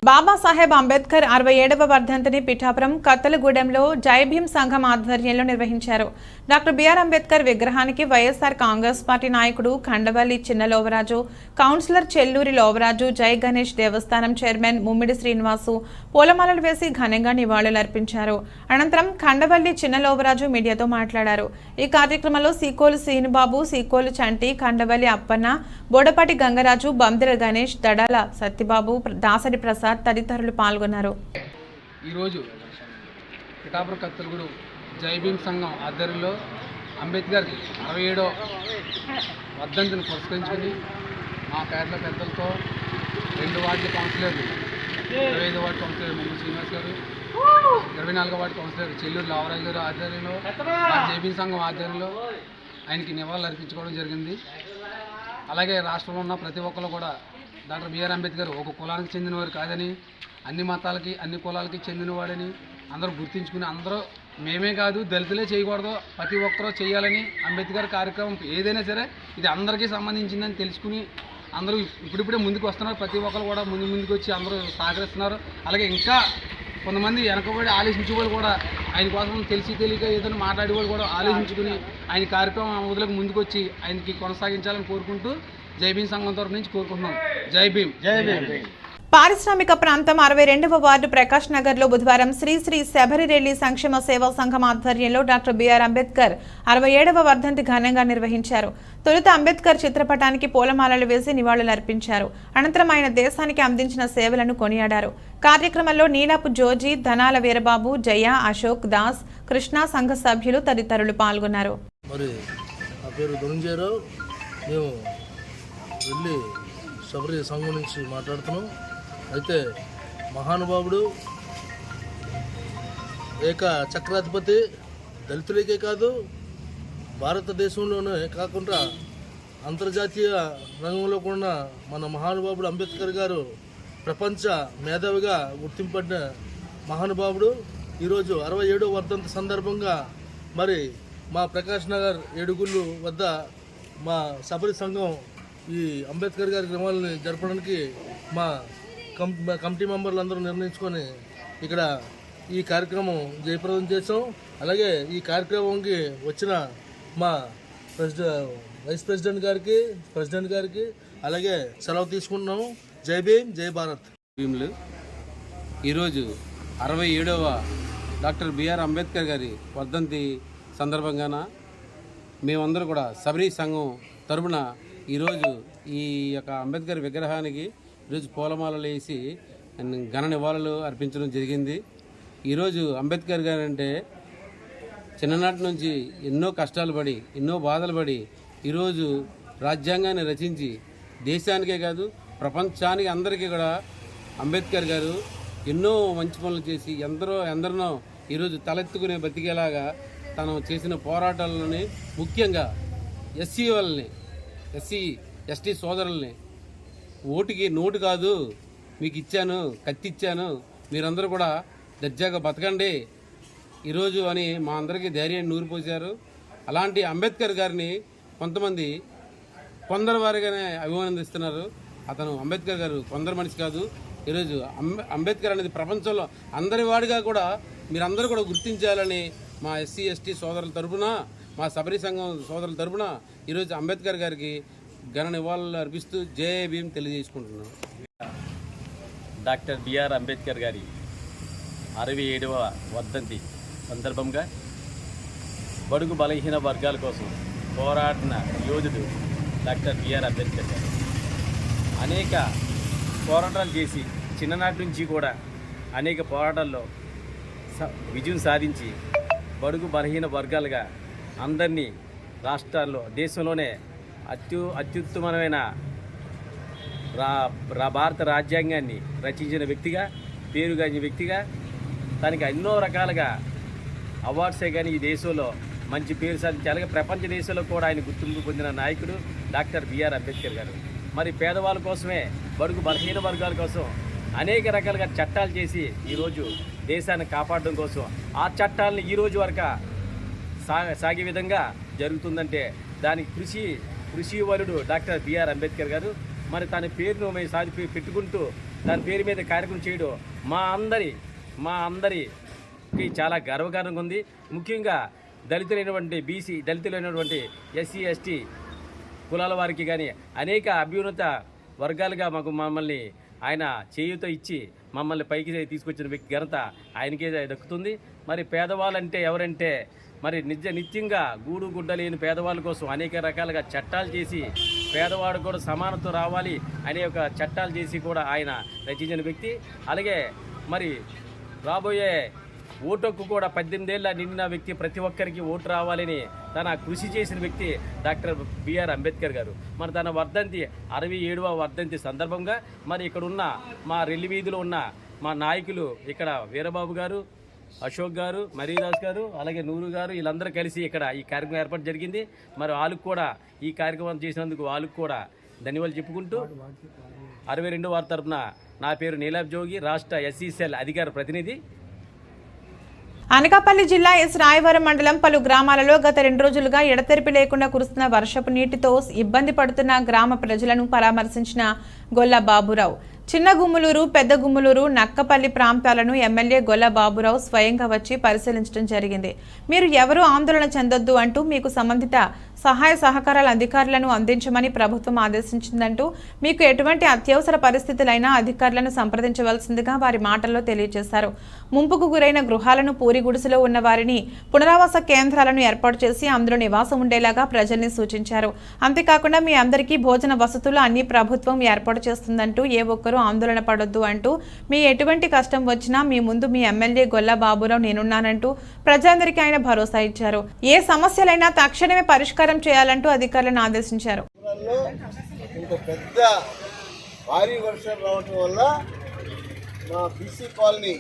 బాబాసాహెబ్ అంబేద్కర్ 67వ వర్ధంతిని పిఠాపురం కత్తలగూడెంలో జైభీం సంఘం ఆధ్వర్యంలో నిర్వహించారు. డాక్టర్ బిఆర్ అంబేద్కర్ విగ్రహానికి వైఎస్ఆర్ కాంగ్రెస్ పార్టీ నాయకుడు ఖండవల్లి చిన్నలోవరాజు, కౌన్సిలర్ చెల్లూరి లోవరాజు, జై గణేష్ దేవస్థానం చైర్మన్ ముమ్మిడి శ్రీనివాసు పూలమాలలు వేసి ఘనంగా నివాళులర్పించారు. అనంతరం ఖండవల్లి చిన్నలోవరాజు మీడియాతో మాట్లాడారు. ఈ కార్యక్రమంలో సీకోలు శ్రీనుబాబు, సీకోలు చంటి, ఖండవల్లి అప్పన్న, బోడపాటి గంగరాజు, బందిర గణేష్, దడాల సత్యబాబు, దాసరి ప్రసాద్ తదితరులు పాల్గొన్నారు. ఈరోజు పిఠాపురం కత్తలగూడు జైభీం సంఘం ఆధ్వర్యంలో అంబేద్కర్ 67వ వర్ధంతిని పురస్కరించుకుని మా పేర్ల పెద్దలతో 2 వార్డు కౌన్సిలర్లు, 25వ వార్డు కౌన్సిలర్ ముమ్మిడి శ్రీనివాస్ గారు, 24వ వార్డు కౌన్సిలర్ చెల్లూరు లావరాజు గారు ఆధ్వర్యంలో మా జైభీం సంఘం ఆధ్వర్యంలో ఆయనకి నివాళులు అర్పించుకోవడం జరిగింది. అలాగే రాష్ట్రంలో ఉన్న ప్రతి ఒక్కరు కూడా డాక్టర్ బిఆర్ అంబేద్కర్ ఒక కులానికి చెందినవారు కాదని, అన్ని మతాలకి, అన్ని కులాలకి చెందినవాడని అందరూ గుర్తించుకుని అందరూ మేమే కాదు దళితులే చేయకూడదు, ప్రతి ఒక్కరూ చేయాలని అంబేద్కర్ కార్యక్రమం ఏదైనా సరే ఇది అందరికీ సంబంధించిందని తెలుసుకుని అందరూ ఇప్పుడిప్పుడే ముందుకు వస్తున్నారు. ప్రతి ఒక్కరు కూడా ముందుకు వచ్చి అందరూ సహకరిస్తున్నారు. అలాగే ఇంకా కొంతమంది వెనకబడి ఆలోచించే వాళ్ళు కూడా ఆయన కోసం తెలియక ఏదైనా మాట్లాడే వాళ్ళు కూడా ఆలోచించుకుని ఆయన కార్యక్రమం మొదలకు ముందుకు వచ్చి ఆయనకి కొనసాగించాలని కోరుకుంటూ జై భీమ్ సంఘం తరఫు నుంచి కోరుకుంటున్నాం. జై భీమ్. జై భీమ్. పారిశ్రామిక ప్రాంతం 62వ వార్డు ప్రకాష్ నగర్లో బుధవారం శ్రీ శ్రీ శబరిరెడ్డి సంక్షేమ సేవా సంఘం ఆధ్వర్యంలో డాక్టర్ బిఆర్ అంబేద్కర్ 67వ వర్ధంతి ఘనంగా నిర్వహించారు. తొలుత అంబేద్కర్ చిత్రపటానికి పూలమాలలు వేసి నివాళులర్పించారు. అనంతరం ఆయన దేశానికి అందించిన సేవలను కొనియాడారు. కార్యక్రమంలో నీలాపు జోజీ, ధనాల వీరబాబు, జయ, అశోక్ దాస్, కృష్ణ సంఘ సభ్యులు తదితరులు పాల్గొన్నారు. మరి నా పేరు ధనుంజయరావు. మేము వెళ్ళి శబరి సంఘం నుంచి మాట్లాడుతున్నాం. అయితే మహానుభావుడు, ఏక చక్రాధిపతి, దళితులకే కాదు భారతదేశంలోనే కాకుండా అంతర్జాతీయ రంగంలో కూడా మన మహానుభావుడు అంబేద్కర్ గారు ప్రపంచ మేధావిగా గుర్తింపబడిన మహానుభావుడు. ఈరోజు 67వ వర్ధంతి సందర్భంగా మరి మా ప్రకాష్ నగర్ ఏడుగుళ్ళు వద్ద మా శబరి సంఘం ఈ అంబేద్కర్ గారి గ్రామాలని జరపడానికి మా కమిటీ మెంబర్లు అందరూ నిర్ణయించుకొని ఇక్కడ ఈ కార్యక్రమం జయప్రదం చేసాం. అలాగే ఈ కార్యక్రమంకి వచ్చిన మా వైస్ ప్రెసిడెంట్ గారికి అలాగే సెలవు తీసుకుంటున్నాము. జై భీమ్, జై భారత్. భీమ్లు ఈరోజు 67వ డాక్టర్ బిఆర్ అంబేద్కర్ గారి వర్ధంతి సందర్భంగాన మేమందరూ కూడా శబరి సంఘం తరపున ఈరోజు ఈ యొక్క అంబేద్కర్ విగ్రహానికి ఈరోజు పూలమాలలు వేసి ఘన నివాళులు అర్పించడం జరిగింది. ఈరోజు అంబేద్కర్ గారు అంటే చిన్ననాటి నుంచి ఎన్నో కష్టాలు పడి ఎన్నో బాధలు పడి ఈరోజు రాజ్యాంగాన్ని రచించి దేశానికే కాదు ప్రపంచానికి అందరికీ కూడా అంబేద్కర్ గారు ఎన్నో మంచి పనులు చేసి ఎందరినో ఈరోజు తలెత్తుకునే బతికేలాగా తను చేసిన పోరాటాలని ముఖ్యంగా ఎస్సీ వాళ్ళని ఎస్టీ సోదరుల్ని ఓటుకి నోటు కాదు మీకు ఇచ్చాను, కత్తి ఇచ్చాను, మీరందరూ కూడా దర్జాగా బతకండి ఈరోజు అని మా అందరికీ ధైర్యాన్ని నూరిపోశారు. అలాంటి అంబేద్కర్ గారిని కొంతమంది కొందరు వారిగానే అభిమానిస్తున్నారు. అతను అంబేద్కర్ గారు కొందరు మనిషి కాదు. ఈరోజు అంబేద్కర్ అనేది ప్రపంచంలో అందరి వాడిగా కూడా మీరందరూ కూడా గుర్తించాలని మా ఎస్సీ ఎస్టీ సోదరుల తరపున, మా శబరి సంఘం సోదరుల తరపున ఈరోజు అంబేద్కర్ గారికి ఘన నివాళులు అర్పిస్తూ జై భీమ్ తెలియజేసుకుంటున్నాం. డాక్టర్ బిఆర్ అంబేద్కర్ గారి 67వ వర్ధంతి సందర్భంగా బడుగు బలహీన వర్గాల కోసం పోరాడిన యోధుడు డాక్టర్ బిఆర్ అంబేద్కర్ గారు అనేక పోరాటాలు చేసి చిన్ననాటి నుంచి కూడా అనేక పోరాటాల్లో విజయం సాధించి బడుగు బలహీన వర్గాలుగా అందరినీ రాష్ట్రాల్లో దేశంలోనే అత్యుత్తమమైన భారత రాజ్యాంగాన్ని రచించిన వ్యక్తిగా, పేరుగాంచిన వ్యక్తిగా, తనకి ఎన్నో రకాలుగా అవార్డ్సే కానీ ఈ దేశంలో మంచి పేరు సాధించి అలాగే ప్రపంచ దేశంలో కూడా ఆయన గుర్తింపు పొందిన నాయకుడు డాక్టర్ బిఆర్ అంబేద్కర్ గారు. మరి పేదవాళ్ళ కోసమే, బడుగు బలహీన వర్గాల కోసం అనేక రకాలుగా చట్టాలు చేసి ఈరోజు దేశాన్ని కాపాడడం కోసం ఆ చట్టాలను ఈరోజు వరకు సాగే విధంగా జరుగుతుందంటే దానికి కృషి వరుడు డాక్టర్ బిఆర్ అంబేద్కర్ గారు. మరి తన పేరును పెట్టుకుంటూ తన పేరు మీద కార్యక్రమం చేయడం మా అందరికి చాలా గర్వకారణంగా ఉంది. ముఖ్యంగా దళితులైనటువంటి బీసీ, దళితులైనటువంటి ఎస్సీ ఎస్టీ కులాల వారికి కానీ అనేక అభ్యున్నత వర్గాలుగా మమ్మల్ని ఆయన చేయూత ఇచ్చి మమ్మల్ని పైకి తీసుకొచ్చిన వ్యక్తి ఘనత ఆయనకే దక్కుతుంది. మరి పేదవాళ్ళంటే ఎవరంటే మరి నిత్యంగా గూడు గుడ్డ లేని పేదవాళ్ళ కోసం అనేక రకాలుగా చట్టాలు చేసి పేదవాడు కూడా సమానత్వం రావాలి అనే ఒక చట్టాలు చేసి కూడా ఆయన రచించిన వ్యక్తి. అలాగే మరి రాబోయే ఓటు హక్కు కూడా 18 ఏళ్ళ నిండిన వ్యక్తి, ప్రతి ఒక్కరికి ఓటు రావాలని తన కృషి చేసిన వ్యక్తి డాక్టర్ బిఆర్ అంబేద్కర్ గారు. మరి తన వర్ధంతి 67వ వర్ధంతి సందర్భంగా మరి ఇక్కడ ఉన్న మా రెల్లి వీధిలో ఉన్న మా నాయకులు ఇక్కడ వీరబాబు గారు, అశోక్ గారు, మరీదాస్ గారు, అలాగే నూరు గారు, వీళ్ళందరూ కలిసి ఇక్కడ ఈ కార్యక్రమం ఏర్పాటు జరిగింది. మరి వాళ్ళకు కూడా ఈ కార్యక్రమం చేసినందుకు వాళ్ళకు కూడా ధన్యవాదాలు చెప్పుకుంటూ 62వ వార్డు తరఫున నా పేరు నీలాబ్ జోగి, రాష్ట్ర ఎస్సీ సెల్ అధికార ప్రతినిధి. అనకాపల్లి జిల్లా ఎస్ రాయవరం మండలం పలు గ్రామాలలో గత 2 రోజులుగా ఎడతెరిపి లేకుండా కురుస్తున్న వర్షపు నీటితో ఇబ్బంది పడుతున్న గ్రామ ప్రజలను పరామర్శించిన గొల్ల బాబురావు. చిన్న గుమ్ములూరు, పెద్ద గుమ్ములూరు, నక్కపల్లి ప్రాంతాలను ఎమ్మెల్యే గొల్ల బాబురావు స్వయంగా వచ్చి పరిశీలించడం జరిగింది. మీరు ఎవరూ ఆందోళన చెందొద్దు అంటూ మీకు సంబంధిత సహాయ సహకారాల అధికారులను అందించమని ప్రభుత్వం ఆదేశించిందంటూ మీకు ఎటువంటి అత్యవసర పరిస్థితులైనా అధికారులను సంప్రదించవలసిందిగా వారి మాటల్లో తెలియజేశారు. ముంపుకు గురైన గృహాలను, పూరి గుడిసెలో ఉన్న వారిని పునరావాస కేంద్రాలను ఏర్పాటు చేసి అందులో నివాసం ఉండేలాగా ప్రజల్ని సూచించారు. అంతేకాకుండా మీ అందరికీ భోజన వసతులు అన్ని ప్రభుత్వం ఏర్పాటు చేస్తుందంటూ ఏ ఒక్కరూ ఆందోళన పడొద్దు అంటూ మీ ఎటువంటి కష్టం వచ్చినా మీ ముందు మీ ఎమ్మెల్యే గొల్ల బాబురావు నేనున్నానంటూ ప్రజలందరికీ ఆయన భరోసా ఇచ్చారు. ఏ సమస్యలైనా తక్షణమే పరిష్కారం చేయాలంటూ అధికారులను ఆదేశించారు. పెద్ద భారీ వర్షం రావటం వల్ల మా బీసీ కాలనీ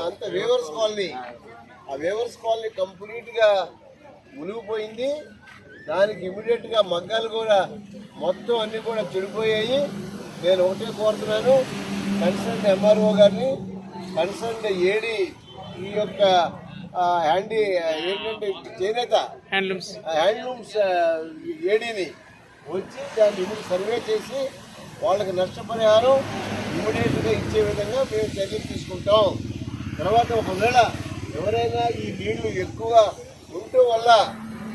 అంత వేవర్స్ కాలనీ, ఆ వేవర్స్ కాలనీ కంప్లీట్గా మునిగిపోయింది. దానికి ఇమీడియట్గా మగ్గాలు కూడా మొత్తం అన్నీ కూడా చెడిపోయాయి. నేను ఒకటే కోరుతున్నాను, కన్సర్న్ ఎంఆర్ఓ గారిని, కన్సర్న్ ఏడి ఈ యొక్క ఏంటంటే చేనేత హ్యాండ్లూమ్స్ ఏడీని వచ్చి దాన్ని సర్వే చేసి వాళ్ళకి నష్టపరిహారం ఇమీడియట్గా ఇచ్చే విధంగా మేము చర్యలు తీసుకుంటాం. తర్వాత ఒకవేళ ఎవరైనా ఈ నీళ్లు ఎక్కువ ఉండటం వల్ల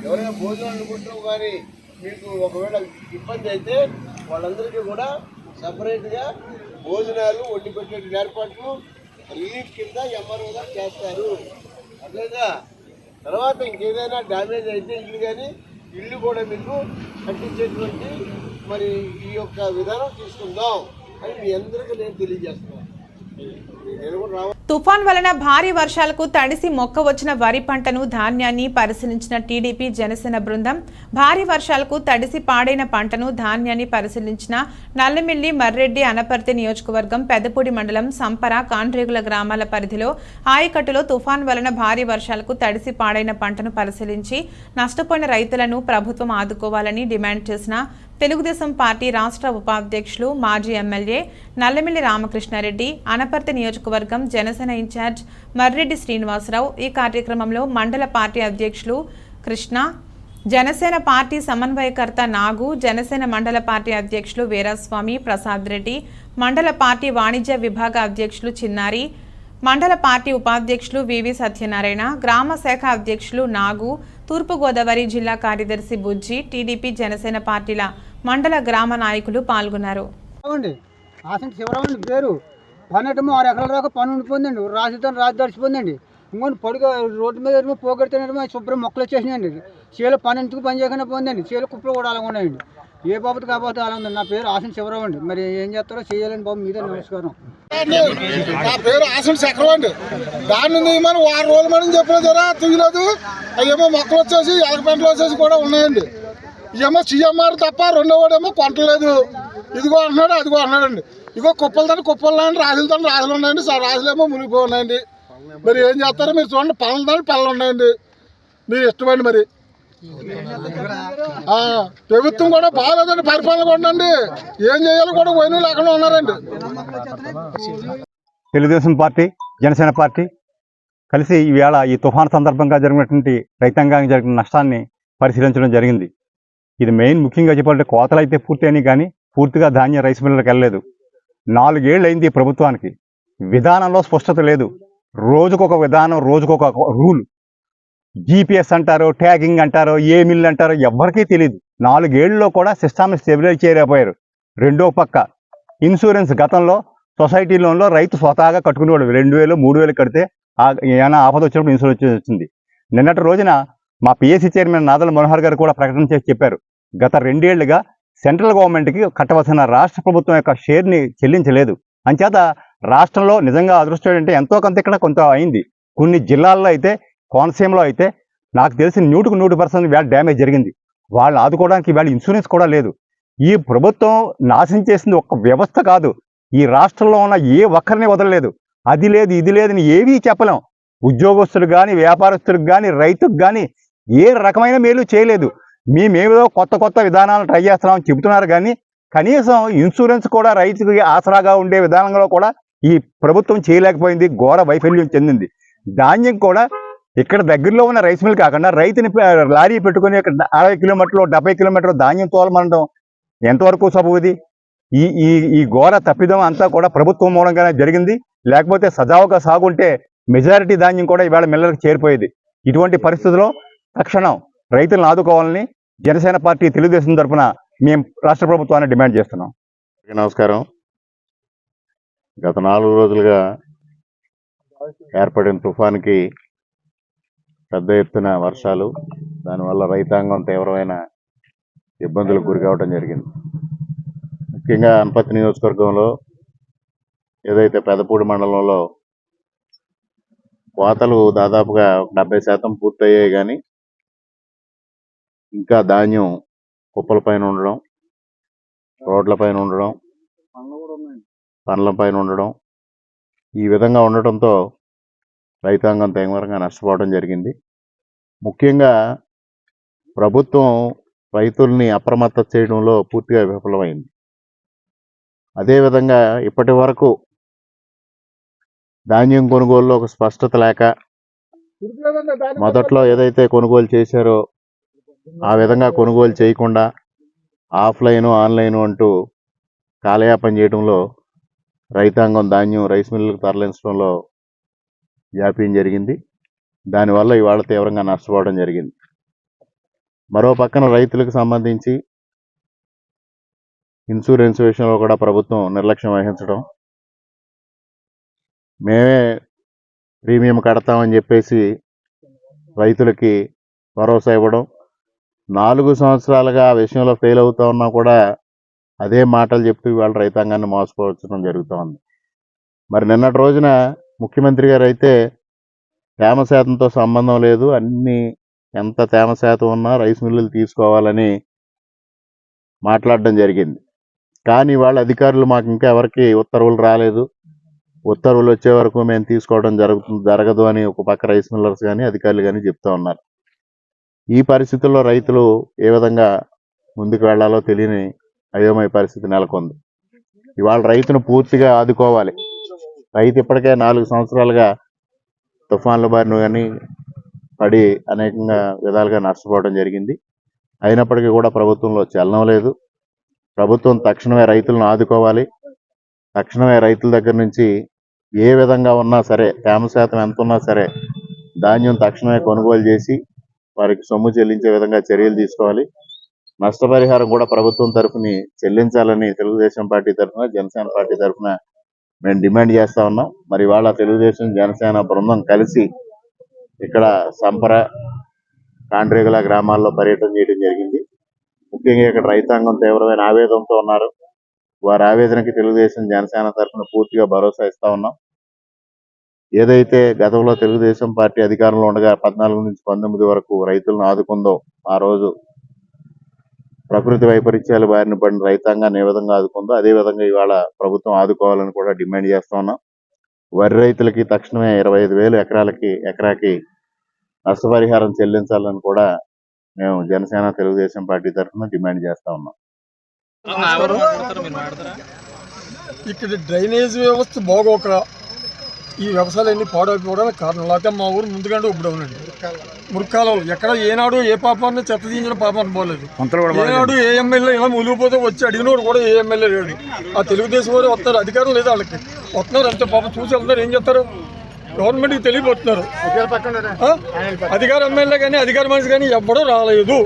ఎవరైనా భోజనాలు అనుకుంటాం కానీ మీకు ఒకవేళ ఇబ్బంది అయితే వాళ్ళందరికీ కూడా సపరేట్గా భోజనాలు వండి పెట్టే ఏర్పాట్లు రిలీఫ్ కింద ఎంఆర్ఓ గారు చేస్తారు. అదేగా తర్వాత ఇంకేదైనా డ్యామేజ్ అయితే ఇల్లు కూడా మీకు కట్టించేటువంటి మరి ఈ యొక్క విధానం తీసుకుందాం అని మీ అందరికీ నేను తెలియజేస్తున్నాను. తుఫాన్ వలన భారీ వర్షాలకు తడిసి మొక్క వచ్చిన వరి పంటను, ధాన్యాన్ని పరిశీలించిన టీడీపీ జనసేన బృందం భారీ వర్షాలకు తడిసి పాడైన పంటను, ధాన్యాన్ని పరిశీలించిన నల్లమిల్లి, మర్రెడ్డి, అనపర్తి నియోజకవర్గం పెద్దపూడి మండలం సంపర, కాండ్రేగుల గ్రామాల పరిధిలో ఆయకట్టులో తుఫాన్ వలన భారీ వర్షాలకు తడిసి పాడైన పంటను పరిశీలించి నష్టపోయిన రైతులను ప్రభుత్వం ఆదుకోవాలని డిమాండ్ చేసిన తెలుగుదేశం పార్టీ రాష్ట్ర ఉపాధ్యక్షులు, మాజీ ఎమ్మెల్యే నల్లమిల్లి రామకృష్ణారెడ్డి, అనపర్తి నియోజకవర్గం జనసేన ఇన్ఛార్జ్ మర్రెడ్డి శ్రీనివాసరావు, ఈ కార్యక్రమంలో మండల పార్టీ అధ్యక్షులు కృష్ణ, జనసేన పార్టీ సమన్వయకర్త నాగు, జనసేన మండల పార్టీ అధ్యక్షులు వీరస్వామి, ప్రసాద్ రెడ్డి, మండల పార్టీ వాణిజ్య విభాగ అధ్యక్షులు చిన్నారి, మండల పార్టీ ఉపాధ్యక్షులు వివి సత్యనారాయణ, గ్రామ శాఖ అధ్యక్షులు నాగు, తూర్పుగోదావరి జిల్లా కార్యదర్శి బుజ్జి, టీడీపీ జనసేన పార్టీల మండల గ్రామ నాయకులు పాల్గొన్నారు. పేరు 12 ఎకరాల దాకా పని ఉండిపోయిందండి. రాజుతో తడిచిపోయిందండి. ఇంకొని పొడిగా రోడ్డు మీద పోగొడితేనేమో శుభ్రం మొక్కలు వచ్చేసినాయండి. చీల పని ఎందుకు పని చేయకుండా పోయిందండి. చీల కుప్పలు కూడా అలా ఉన్నాయండి. ఏ బాబు కాకపోతే అలా ఉంది. నా పేరు ఆసన్ శివరావు అండి. మరి ఏం చేస్తారో చేయాలని బాబు మీదే నమస్కారం. నా పేరు ఆసన్ చక్రం అండి. దాని నుండి మనం 6 రోజులు మనం చెప్పలేదు జరా తుయ్యలేదు. అవేమో మొక్కలు వచ్చేసి ఎలకపెంటలు వచ్చేసి కూడా ఉన్నాయండి. ఏమో సీఎంఆర్ తప్ప రెండో వాడేమో కొంటలేదు. ఇదిగో అంటున్నాడు, అదిగో అన్నాడండి. ఇగో కుప్పలతో కుప్పలు అండి, రాజులతో రాజులు ఉన్నాయండి. రాజులేమో మునిగిపోయి ఉన్నాయండి. మరి ఏం చేస్తారో మీరు చూడండి. పనులతో పనులు ఉన్నాయండి. మీరు ఇష్టమండి. మరి ప్రభుత్వం కూడా బాగాలేదండి, పరిపాలన ఉండండి. ఏం చేయాలో కూడా పోయిన లేకుండా ఉన్నారండి. తెలుగుదేశం పార్టీ, జనసేన పార్టీ కలిసి ఈవేళ ఈ తుఫాను సందర్భంగా జరిగినటువంటి రైతాంగానికి జరిగిన నష్టాన్ని పరిశీలించడం జరిగింది. ఇది మెయిన్ ముఖ్యంగా చెప్పాలంటే కోతలు అయితే పూర్తయినాయి కానీ పూర్తిగా ధాన్యం రైస్ మిల్లులకు వెళ్ళలేదు. 4 ఏళ్ళు అయింది ఈ ప్రభుత్వానికి. విధానంలో స్పష్టత లేదు. రోజుకొక విధానం, రోజుకొక రూల్. జీపీఎస్ అంటారో, ట్యాగింగ్ అంటారో, ఏ మిల్ అంటారో ఎవ్వరికీ తెలియదు. 4 ఏళ్లలో కూడా సిస్టమ్ని స్టెబిలైజ్ చేయలేకపోయారు. రెండో పక్క ఇన్సూరెన్స్ గతంలో సొసైటీ లోన్లో రైతు స్వతహాగా కట్టుకునేవాడు. 2000, 3000 కడితే ఏమైనా ఆపద వచ్చినప్పుడు ఇన్సూరెన్స్ వచ్చింది. నిన్నటి రోజున మా పిఎస్సి చైర్మన్ నాదల మనోహర్ గారు కూడా ప్రకటన చేసి చెప్పారు, గత 2 ఏళ్లుగా సెంట్రల్ గవర్నమెంట్కి కట్టవలసిన రాష్ట్ర ప్రభుత్వం యొక్క షేర్ని చెల్లించలేదు. అంచేత రాష్ట్రంలో నిజంగా అదృష్టం అంటే ఎంతో కొంత ఇక్కడ కొంత అయింది. కొన్ని జిల్లాల్లో అయితే, కోనసీమలో అయితే నాకు తెలిసి 100% వేళ డ్యామేజ్ జరిగింది. వాళ్ళు ఆదుకోవడానికి వేళ ఇన్సూరెన్స్ కూడా లేదు. ఈ ప్రభుత్వం నాశనం చేసింది ఒక వ్యవస్థ కాదు, ఈ రాష్ట్రంలో ఉన్న ఏ ఒక్కరిని వదలలేదు. అది లేదు, ఇది లేదని ఏవీ చెప్పలేం. ఉద్యోగస్తులకు కానీ, వ్యాపారస్తులకు కానీ, రైతుకు కానీ ఏ రకమైన మేలు చేయలేదు. మేమేదో కొత్త విధానాలు ట్రై చేస్తున్నామని చెబుతున్నారు కానీ కనీసం ఇన్సూరెన్స్ కూడా రైతుకి ఆసరాగా ఉండే విధానంలో కూడా ఈ ప్రభుత్వం చేయలేకపోయింది, ఘోర వైఫల్యం చెందింది. ధాన్యం కూడా ఇక్కడ దగ్గరలో ఉన్న రైస్ మిల్ కాకుండా రైతుని లారీ పెట్టుకుని ఇక్కడ 60 కిలోమీటర్లు 70 కిలోమీటర్లు ధాన్యం తోలమనడం ఎంతవరకు సబబుది? ఈ ఈ ఈ ఘోర తప్పిదం అంతా కూడా ప్రభుత్వం మూలంగానే జరిగింది. లేకపోతే సజావుగా సాగుంటే మెజారిటీ ధాన్యం కూడా ఇవాళ మిల్లర్కి చేరిపోయేది. ఇటువంటి పరిస్థితుల్లో తక్షణం రైతులను ఆదుకోవాలని జనసేన పార్టీ తెలుగుదేశం తరఫున మేము రాష్ట్ర ప్రభుత్వాన్ని డిమాండ్ చేస్తున్నాం. నమస్కారం. గత 4 రోజులుగా ఏర్పడిన తుఫాన్కి పెద్ద ఎత్తున వర్షాలు, దానివల్ల రైతాంగం తీవ్రమైన ఇబ్బందులకు గురి కావడం జరిగింది. ముఖ్యంగా అనపర్తి నియోజకవర్గంలో ఏదైతే పెదపూడి మండలంలో కోతలు దాదాపుగా 70% పూర్తయ్యాయి, కానీ ఇంకా ధాన్యం కుప్పల పైన ఉండడం, రోడ్ల పైన ఉండడం, పనుల పైన ఉండడం, ఈ విధంగా ఉండటంతో రైతాంగం తీవ్రంగా నష్టపోవడం జరిగింది. ముఖ్యంగా ప్రభుత్వం రైతుల్ని అప్రమత్తం చేయడంలో పూర్తిగా విఫలమైంది. అదేవిధంగా ఇప్పటి వరకు ధాన్యం కొనుగోలులో ఒక స్పష్టత లేక, మొదట్లో ఏదైతే కొనుగోలు చేశారో ఆ విధంగా కొనుగోలు చేయకుండా ఆఫ్లైను ఆన్లైను అంటూ కాలయాపన చేయడంలో రైతాంగం ధాన్యం రైస్ మిల్లులకు తరలించడంలో జాప్యం జరిగింది. దానివల్ల ఇవాళ తీవ్రంగా నష్టపోవడం జరిగింది. మరో పక్కన రైతులకు సంబంధించి ఇన్సూరెన్స్ విషయంలో కూడా ప్రభుత్వం నిర్లక్ష్యం వహించడం, మేమే ప్రీమియం కడతామని చెప్పేసి రైతులకి భరోసా ఇవ్వడం, 4 సంవత్సరాలుగా ఆ విషయంలో ఫెయిల్ అవుతా ఉన్నా కూడా అదే మాటలు చెప్తూ ఇవాళ రైతాంగాన్ని మోసపరచడం జరుగుతూ ఉంది. మరి నిన్నటి రోజున ముఖ్యమంత్రి గారు అయితే తేమ శాతంతో సంబంధం లేదు, అన్ని ఎంత తేమ శాతం ఉన్నా రైస్ మిల్లులు తీసుకోవాలని మాట్లాడడం జరిగింది. కానీ వాళ్ళ అధికారులు మాకు ఇంకా ఎవరికి ఉత్తర్వులు రాలేదు, ఉత్తర్వులు వచ్చే వరకు మేము తీసుకోవడం జరగదు అని ఒక పక్క రైస్ మిల్లర్స్ కానీ అధికారులు కానీ చెప్తూ ఉన్నారు. ఈ పరిస్థితుల్లో రైతులు ఏ విధంగా ముందుకు వెళ్లాలో తెలియని అయోమయ పరిస్థితి నెలకొంది. ఇవాళ రైతును పూర్తిగా ఆదుకోవాలి. రైతు ఇప్పటికే 4 సంవత్సరాలుగా తుఫాన్ల బారిన కానీ పడి అనేకంగా విధాలుగా నష్టపోవడం జరిగింది. అయినప్పటికీ కూడా ప్రభుత్వంలో చలనం లేదు. ప్రభుత్వం తక్షణమే రైతులను ఆదుకోవాలి. తక్షణమే రైతుల దగ్గర నుంచి ఏ విధంగా ఉన్నా సరే, తేమ శాతం ఎంత ఉన్నా సరే ధాన్యం తక్షణమే కొనుగోలు చేసి వారికి సొమ్ము చెల్లించే విధంగా చర్యలు తీసుకోవాలి. నష్టపరిహారం కూడా ప్రభుత్వం తరఫుని చెల్లించాలని తెలుగుదేశం పార్టీ తరఫున, జనసేన పార్టీ తరఫున మేము డిమాండ్ చేస్తా ఉన్నాం. మరి ఇవాళ తెలుగుదేశం జనసేన బృందం కలిసి ఇక్కడ సంపర, కాండ్రేగుల గ్రామాల్లో పర్యటన చేయడం జరిగింది. ముఖ్యంగా ఇక్కడ రైతాంగం తీవ్రమైన ఆవేదనతో ఉన్నారు. వారి ఆవేదనకి తెలుగుదేశం జనసేన తరఫున పూర్తిగా భరోసా ఇస్తా ఉన్నాం. ఏదైతే గతంలో తెలుగుదేశం పార్టీ అధికారంలో ఉండగా 14 నుంచి 19 వరకు రైతులను ఆదుకుందో, ఆ రోజు ప్రకృతి వైపరీత్యాల బారిన పడిన రైతాంగాన్ని ఏ విధంగా ఆదుకుందో అదే విధంగా ఇవాళ ప్రభుత్వం ఆదుకోవాలని కూడా డిమాండ్ చేస్తా ఉన్నాం. వరి రైతులకి తక్షణమే 25,000 ఎకరాకి నష్టపరిహారం చెల్లించాలని కూడా మేము జనసేన తెలుగుదేశం పార్టీ తరఫున డిమాండ్ చేస్తా ఉన్నాం. ఇక్కడ డ్రైనేజ్ వ్యవస్థ బాగోక ఈ వ్యవసాయాలన్నీ పాడైపోవడానికి కారణం. లేకపోతే మా ఊరు ముందుకంటే ఇప్పుడు అవునండి మురికాలలో ఎక్కడ ఏనాడు ఏ పాపాన్ని చెత్త తీయించిన పాపాన్ని పోలేదు. ఏనాడు ఏ ఎమ్మెల్యే ఇలా ములిగిపోతే వచ్చి అడిగినోడు కూడా ఏ ఎమ్మెల్యే లేడు. ఆ తెలుగుదేశం వారు వస్తారు, అధికారం లేదు వాళ్ళకి, వస్తున్నారు అంతే పాపం. చూసి వెళ్తున్నారు, ఏం చేస్తారు, గవర్నమెంట్కి తెలియపోతున్నారు. అధికార ఎమ్మెల్యే కానీ అధికార మనిషి కానీ ఎవ్వడూ రాలేదు.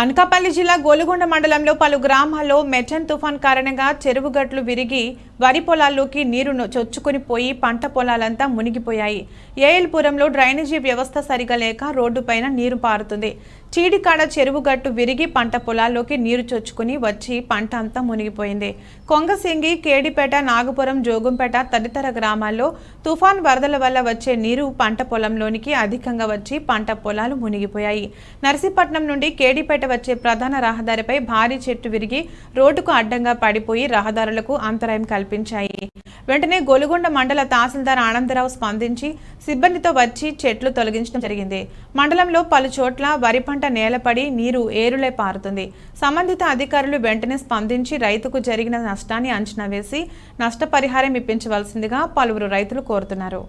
అనకాపల్లి జిల్లా గోలుగొండ మండలంలో పలు గ్రామాల్లో మెటన్ తుఫాన్ కారణంగా చెరువు గట్లు విరిగి వరి పొలాల్లోకి నీరు చొచ్చుకుని పోయి పంట పొలాలంతా మునిగిపోయాయి. ఏఎల్పురంలో డ్రైనేజీ వ్యవస్థ సరిగా లేక రోడ్డుపైన నీరు పారుతుంది. చీడికాడ చెరువు గట్టు విరిగి పంట పొలాల్లోకి నీరు చొచ్చుకుని వచ్చి పంట అంతా మునిగిపోయింది. కొంగసింగి, కేడిపేట, నాగపురం, జోగంపేట తదితర గ్రామాల్లో తుఫాన్ వరదల వల్ల వచ్చే నీరు పంట పొలంలోనికి అధికంగా వచ్చి పంట పొలాలు మునిగిపోయాయి. నర్సీపట్నం నుండి కేడిపేట వచ్చే ప్రధాన రహదారిపై భారీ చెట్టు విరిగి రోడ్డుకు అడ్డంగా పడిపోయి రహదారులకు అంతరాయం కల్పించాయి. వెంటనే గొలుగొండ మండల తహసీల్దార్ ఆనందరావు స్పందించి సిబ్బందితో వచ్చి చెట్లు తొలగించడం జరిగింది. మండలంలో పలు చోట్ల వరి పంట నేలపడి నీరు ఏరులై పారుతుంది. సంబంధిత అధికారులు వెంటనే స్పందించి రైతుకు జరిగిన నష్టాన్ని అంచనా వేసి నష్టపరిహారం ఇప్పించవలసిందిగా పలువురు రైతులు కోరుతున్నారు.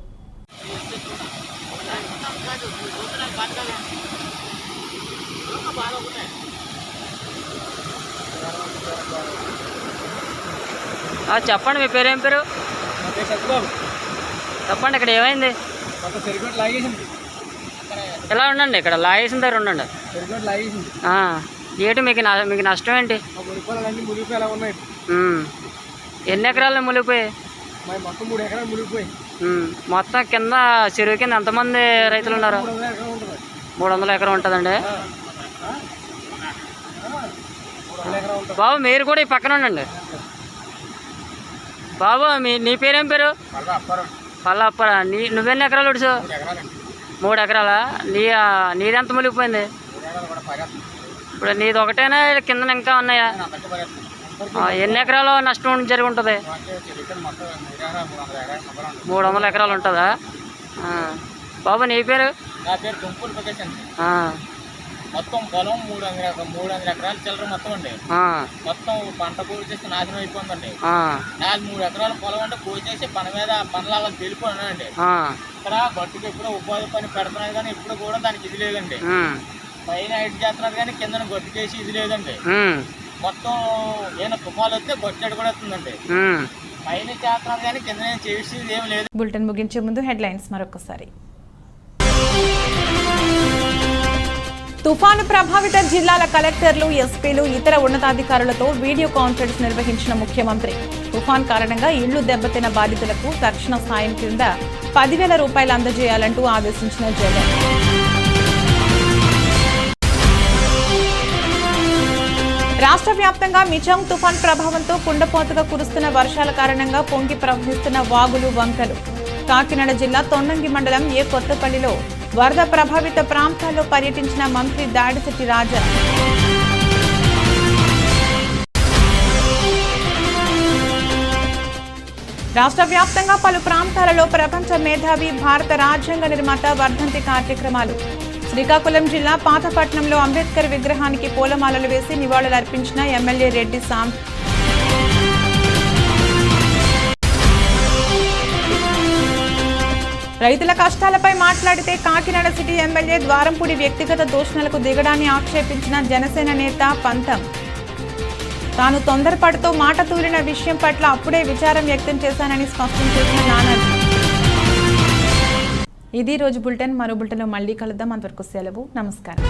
చెప్పండి, మీ పేరు ఏం పేరు? చెప్పండి, ఇక్కడ ఏమైంది? ఇలా ఉండండి, ఇక్కడ లాగేసిన దగ్గర ఉండండి. ఏంటి మీకు నష్టం ఏంటి? ఎన్ని ఎకరాలు మునిగిపోయాయి? మొత్తం కింద చెరువు కింద ఎంతమంది రైతులు ఉన్నారు? 300 ఎకరం ఉంటుందండి. బాబు మీరు కూడా ఈ పక్కన ఉండండి. బాబు నీ పేరేం పేరు? పల్లప్పరా. నువ్వెన్ని ఎకరాలు ఉడిసావు? 3 ఎకరాలా? నీదెంత మునిగిపోయింది? ఇప్పుడు నీది ఒకటేనా కింద ఇంకా ఉన్నాయా? ఎన్ని ఎకరాలు నష్టం జరిగి ఉంటుంది? 300 ఎకరాలు ఉంటుందా? బాబు నీ పేరు? నా పేరు దుంపులు ప్రకాష్ అండి. మొత్తం పొలం 300 ఎకరాలు చిల్లర మొత్తం అండి. మొత్తం పంట కోసేసి నాశనం అయిపోయిందండి. 3 ఎకరాల పొలం అంటే కోసేసి పనలాగా తెలిపోయినానండి. ఇక్కడ గట్టుకు ఎప్పుడో ఉపాధి పని పెడుతున్నారు కానీ ఇప్పుడు కూడా దానికి ఇది లేదండి. పైన ఐదు చేస్తున్నారు కానీ కింద గట్టుకేసి ఇది లేదండి. మొత్తం ఏమైనా తుఫాలు వస్తే గట్టెడు కూడా వస్తుందండి. పైన చేస్తున్నారు కానీ కింద చేసి ఏం లేదు. బులెటిన్ ముగించే ముందు హెడ్లైన్స్ మరొకసారి. తుఫాను ప్రభావిత జిల్లాల కలెక్టర్లు, ఎస్పీలు, ఇతర ఉన్నతాధికారులతో వీడియో కాన్ఫరెన్స్ నిర్వహించిన ముఖ్యమంత్రి. తుఫాన్ కారణంగా ఇళ్లు దెబ్బతిన్న బాధితులకు తక్షణ సాయం కింద 10,000 రూపాయలు అందజేయాలంటూ ఆదేశించిన జగన్. రాష్ట్ర వ్యాప్తంగా మిచాంగ్ తుఫాన్ ప్రభావంతో కుండపోతగా కురుస్తున్న వర్షాల కారణంగా పొంగి ప్రవహిస్తున్న వాగులు, వంకలు. కాకినాడ జిల్లా తొండంగి మండలం కొత్తపల్లిలో వరద ప్రభావిత ప్రాంతాల్లో పర్యటించిన మంత్రి దాడిశెట్టి రాజా. రాష్ట్ర వ్యాప్తంగా పలు ప్రాంతాలలో ప్రపంచ మేధావి, భారత రాజ్యాంగ నిర్మాత వర్ధంతి కార్యక్రమాలు. శ్రీకాకుళం జిల్లా పాతపట్నంలో అంబేద్కర్ విగ్రహానికి పూలమాలలు వేసి నివాళులర్పించిన ఎమ్మెల్యే రెడ్డి సాం. రైతుల కష్టాలపై మాట్లాడితే కాకినాడ సిటీ ఎమ్మెల్యే ద్వారంపూడి వ్యక్తిగత దూషణలకు దిగడాన్ని ఆక్షేపించిన జనసేన నేత పంతం. తాను తొందరపాటుతో మాట తూలిన విషయం పట్ల అప్పుడే విచారం వ్యక్తం చేశానని స్పష్టం చేసిన నానాజీ. ఇది రోజు బులెటిన్. మరో బులెటిన్లో మళ్ళీ కలుద్దాం. అంతవరకు సెలవు. నమస్కారం.